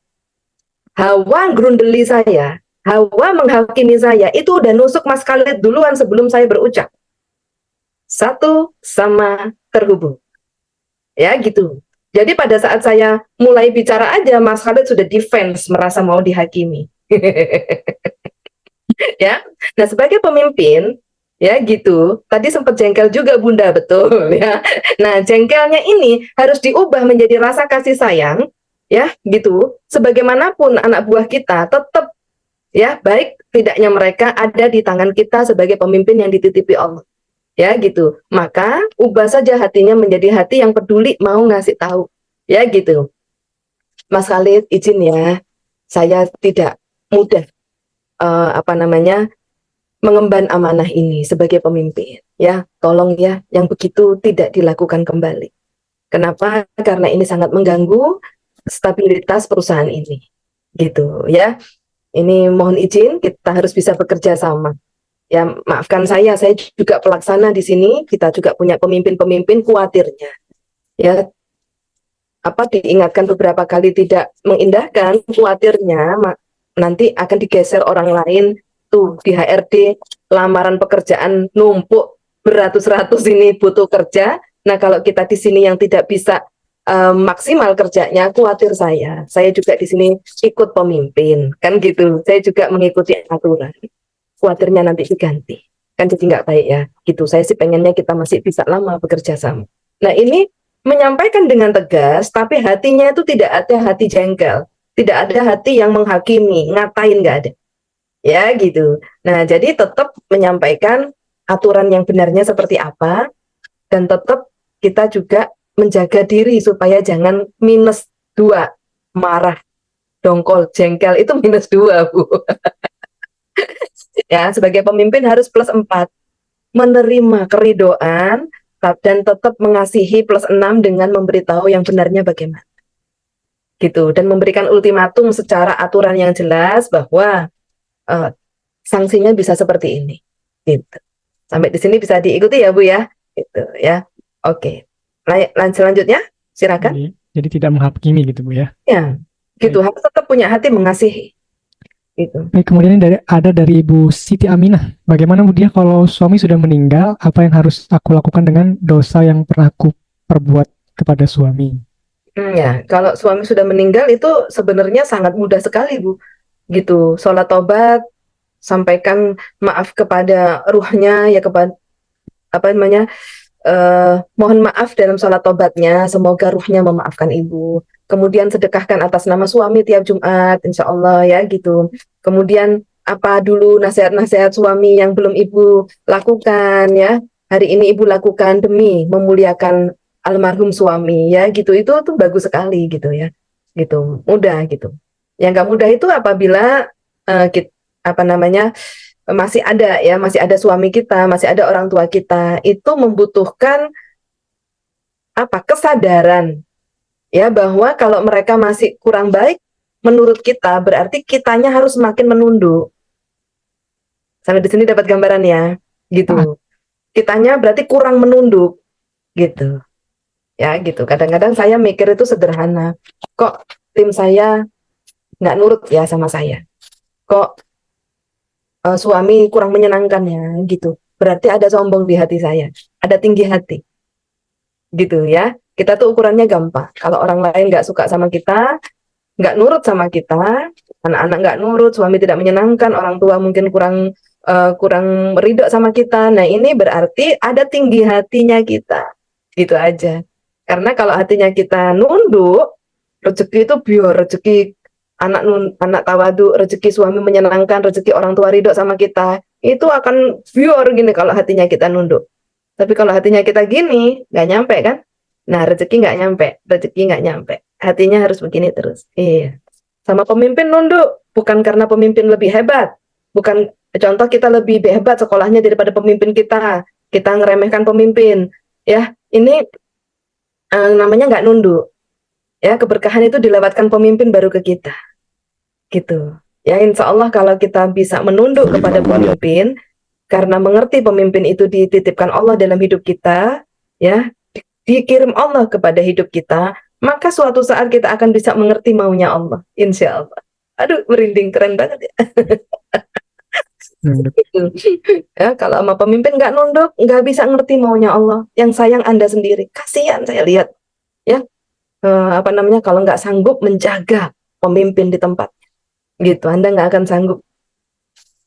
Hawa gerundeli saya, hawa menghakimi saya, itu udah nusuk Mas Khalid duluan sebelum saya berucap. Satu sama terhubung. Ya gitu. Jadi pada saat saya mulai bicara aja, Mas Khalid sudah defense, merasa mau dihakimi. Ya. Nah, sebagai pemimpin, ya gitu. Tadi sempat jengkel juga Bunda, betul ya. Nah, jengkelnya ini harus diubah menjadi rasa kasih sayang, ya gitu. Sebagaimanapun anak buah kita tetap ya baik tidaknya mereka ada di tangan kita sebagai pemimpin yang dititipi Allah. Ya gitu. Maka ubah saja hatinya menjadi hati yang peduli mau ngasih tahu. Ya gitu. Mas Khalid izin ya, saya tidak mudah mengemban amanah ini sebagai pemimpin. Ya, tolong ya, yang begitu tidak dilakukan kembali. Kenapa? Karena ini sangat mengganggu stabilitas perusahaan ini. Gitu ya. Ini mohon izin, kita harus bisa bekerja sama. Ya, maafkan saya juga pelaksana di sini. Kita juga punya pemimpin-pemimpin, khawatirnya. Ya, diingatkan beberapa kali tidak mengindahkan, khawatirnya nanti akan digeser orang lain. Tuh di HRD lamaran pekerjaan numpuk beratus-ratus ini butuh kerja. Nah kalau kita di sini yang tidak bisa maksimal kerjanya, khawatir saya juga di sini ikut pemimpin kan gitu. Saya juga mengikuti aturan. Khawatirnya nanti diganti kan jadi nggak baik ya gitu. Saya sih pengennya kita masih bisa lama bekerja sama. Nah ini menyampaikan dengan tegas, tapi hatinya itu tidak ada hati jengkel, tidak ada hati yang menghakimi, ngatain, nggak ada. Ya gitu. Nah jadi tetap menyampaikan aturan yang benarnya seperti apa, dan tetap kita juga menjaga diri supaya jangan -2, marah, dongkol, jengkel itu -2 Bu. Ya sebagai pemimpin harus +4, menerima keridoan dan tetap mengasihi +6 dengan memberitahu yang benarnya bagaimana. Gitu, dan memberikan ultimatum secara aturan yang jelas bahwa sanksinya bisa seperti ini. Gitu. Sampai di sini bisa diikuti ya Bu ya. Gitu ya. Oke. Selanjutnya silakan. Jadi tidak menghakimi gitu Bu ya. Ya. Gitu, harus tetap punya hati mengasihi. Gitu. Baik, kemudian ini ada dari Ibu Siti Aminah. Bagaimana Bu dia kalau suami sudah meninggal, apa yang harus aku lakukan dengan dosa yang pernah aku perbuat kepada suami? Ya, kalau suami sudah meninggal itu sebenarnya sangat mudah sekali Bu. Gitu, sholat tobat, sampaikan maaf kepada ruhnya ya, kepada mohon maaf dalam sholat tobatnya, semoga ruhnya memaafkan ibu. Kemudian sedekahkan atas nama suami tiap Jumat, insya Allah ya gitu. Kemudian apa dulu nasihat-nasihat suami yang belum ibu lakukan ya, hari ini ibu lakukan demi memuliakan almarhum suami ya gitu. Itu tuh bagus sekali gitu ya, gitu, mudah gitu. Yang nggak mudah itu apabila masih ada suami kita, masih ada orang tua kita, itu membutuhkan kesadaran ya, bahwa kalau mereka masih kurang baik menurut kita, berarti kitanya harus semakin menunduk. Sampai di sini dapat gambaran ya, gitu. Kitanya berarti kurang menunduk, gitu. Ya, gitu. Kadang-kadang saya mikir itu sederhana. Kok tim saya nggak nurut ya sama saya? Kok suami kurang menyenangkan ya, gitu. Berarti ada sombong di hati saya, ada tinggi hati, gitu ya. Kita tuh ukurannya gampang. Kalau orang lain nggak suka sama kita, nggak nurut sama kita, anak-anak nggak nurut, suami tidak menyenangkan, orang tua mungkin kurang ridho sama kita. Nah ini berarti ada tinggi hatinya kita, gitu aja. Karena kalau hatinya kita nunduk, rezeki itu biar rezeki anak tawadu, rezeki suami menyenangkan, rezeki orang tua ridho sama kita, itu akan biar gini kalau hatinya kita nunduk. Tapi kalau hatinya kita gini, nggak nyampe kan? Nah rezeki nggak nyampe, hatinya harus begini terus. Iya. Sama pemimpin nunduk, bukan karena pemimpin lebih hebat, bukan contoh kita lebih hebat sekolahnya daripada pemimpin kita ngeremehkan pemimpin, ya ini namanya nggak nunduk. Ya keberkahan itu dilewatkan pemimpin baru ke kita. Gitu. Ya insya Allah kalau kita bisa menunduk kepada pemimpin, karena mengerti pemimpin itu dititipkan Allah dalam hidup kita, ya dikirim Allah kepada hidup kita, maka suatu saat kita akan bisa mengerti maunya Allah, insya Allah. Aduh merinding, keren banget ya. Ya kalau sama pemimpin nggak nunduk, nggak bisa ngerti maunya Allah. Yang sayang Anda sendiri, kasihan saya lihat ya. Kalau nggak sanggup menjaga pemimpin di tempat gitu, Anda nggak akan sanggup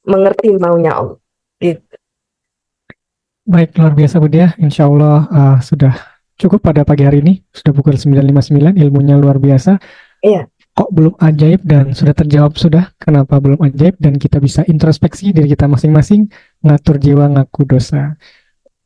mengerti maunya Allah gitu. Baik, luar biasa Bu Dia. Insya Allah sudah cukup pada pagi hari ini. Sudah pukul 9.59, ilmunya luar biasa. Iya. Kok belum ajaib dan sudah terjawab sudah kenapa belum ajaib dan kita bisa introspeksi diri kita masing-masing, ngatur jiwa, ngaku dosa.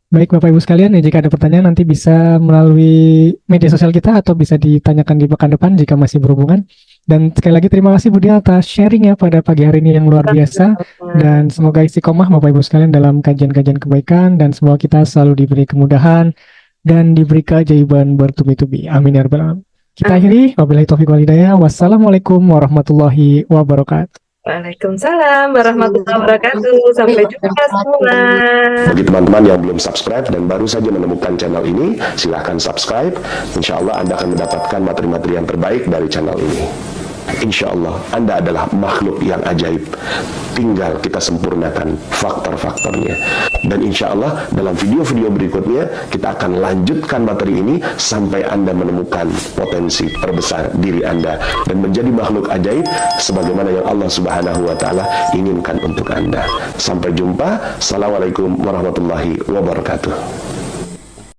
Baik Bapak Ibu sekalian, ya, jika ada pertanyaan nanti bisa melalui media sosial kita atau bisa ditanyakan di pekan depan jika masih berhubungan. Dan sekali lagi terima kasih Budi atas sharing ya pada pagi hari ini yang luar biasa. Dan semoga istiqomah Bapak Ibu sekalian dalam kajian-kajian kebaikan dan semoga kita selalu diberi kemudahan dan diberi keajaiban bertubi-tubi. Amin ya rabbal alamin. Kita akhiri, wabillahi taufiq wal hidayah. Wassalamualaikum warahmatullahi wabarakatuh. Waalaikumsalam warahmatullahi wabarakatuh. Sampai jumpa semua. Bagi teman-teman yang belum subscribe dan baru saja menemukan channel ini, silahkan subscribe. Insya Allah Anda akan mendapatkan materi-materi yang terbaik dari channel ini. Insya Allah Anda adalah makhluk yang ajaib. Tinggal kita sempurnakan faktor-faktornya. Dan insya Allah dalam video-video berikutnya kita akan lanjutkan materi ini sampai Anda menemukan potensi terbesar diri Anda dan menjadi makhluk ajaib sebagaimana yang Allah Subhanahu wa Ta'ala inginkan untuk Anda. Sampai jumpa. Assalamualaikum warahmatullahi wabarakatuh.